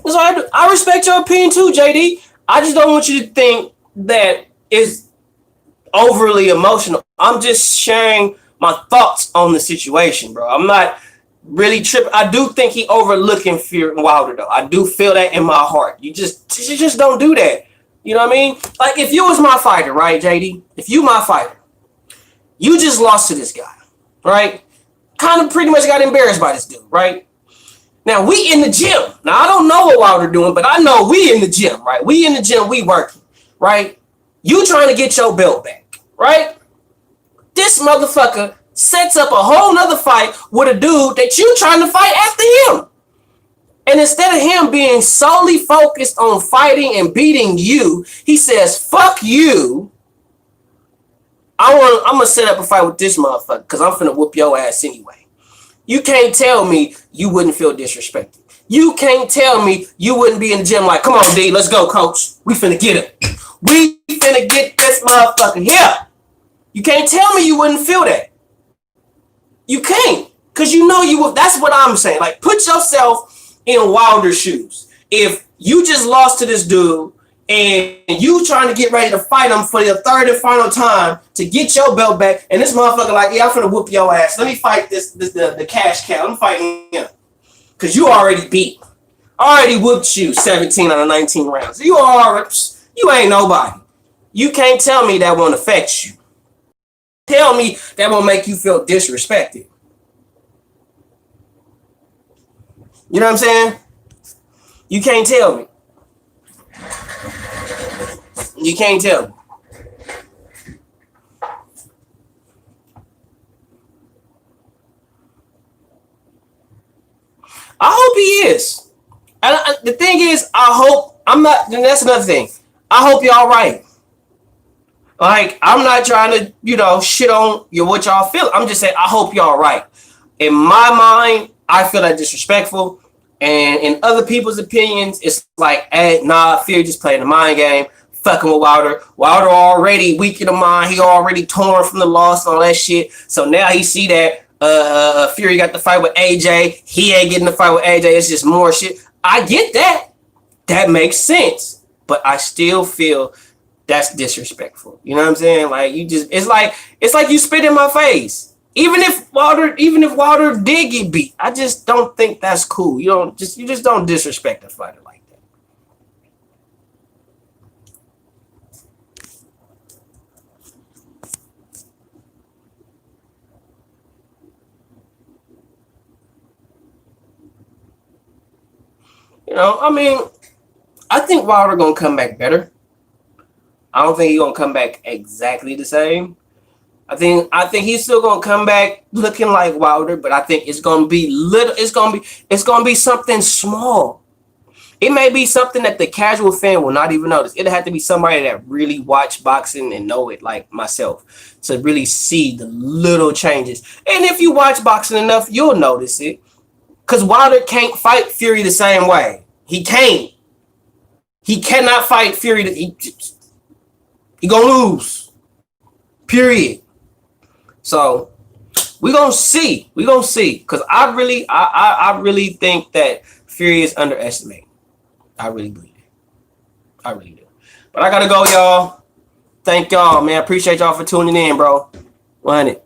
That's all I do. I respect your opinion too, JD. I just don't want you to think that it's overly emotional. I'm just sharing my thoughts on the situation, bro. I'm not really tripping. I do think he overlooking Fury Wilder, though. I do feel that in my heart. You just don't do that. You know what I mean? Like, if you was my fighter, right, JD? If you my fighter, you just lost to this guy, right? Kind of pretty much got embarrassed by this dude, right? Now, we in the gym. Now, I don't know what Wilder doing, but I know we in the gym, right? We in the gym, we working, right? You trying to get your belt back, right? This motherfucker sets up a whole nother fight with a dude that you trying to fight after him. And instead of him being solely focused on fighting and beating you, he says, fuck you. I'm going to set up a fight with this motherfucker because I'm finna whoop your ass anyway. You can't tell me you wouldn't feel disrespected. You can't tell me you wouldn't be in the gym like, come on, D, let's go, coach. We finna get him. We finna get this motherfucker here. You can't tell me you wouldn't feel that. You can't. Because you know you would. That's what I'm saying. Like, put yourself in Wilder's shoes. If you just lost to this dude and you trying to get ready to fight him for the third and final time to get your belt back, and this motherfucker like, yeah, I'm finna whoop your ass. Let me fight the cash cow. I'm fighting him. Because you already beat. I already whooped you 17 out of 19 rounds. You ain't nobody. You can't tell me that won't affect you. Tell me that won't make you feel disrespected. You know what I'm saying? You can't tell me. You can't tell me. I hope he is. And the thing is, I hope I'm not. And that's another thing. I hope y'all right. Like, I'm not trying to, shit on what y'all feel. I'm just saying, I hope y'all right. In my mind, I feel that disrespectful. And in other people's opinions, it's like, hey, nah, Fury just playing the mind game. Fucking with Wilder. Wilder already weak in the mind. He already torn from the loss and all that shit. So now he see that Fury got the fight with AJ. He ain't getting the fight with AJ. It's just more shit. I get that. That makes sense. But I still feel that's disrespectful. You know what I'm saying? Like, it's like you spit in my face. Even if Wilder did get beat, I just don't think that's cool. You just don't disrespect a fighter like that. I mean, I think Wilder gonna come back better. I don't think he's gonna come back exactly the same. I think he's still gonna come back looking like Wilder, but I think it's gonna be little. It's gonna be something small. It may be something that the casual fan will not even notice. It'll have to be somebody that really watch boxing and know it, like myself, to really see the little changes. And if you watch boxing enough, you'll notice it. Because Wilder can't fight Fury the same way. He can't. He cannot fight Fury. He gonna lose. Period. So we're gonna see. We're gonna see. Because I really think that Fury is underestimated. I really believe it. I really do. But I gotta go, y'all. Thank y'all, man. Appreciate y'all for tuning in, bro. 100.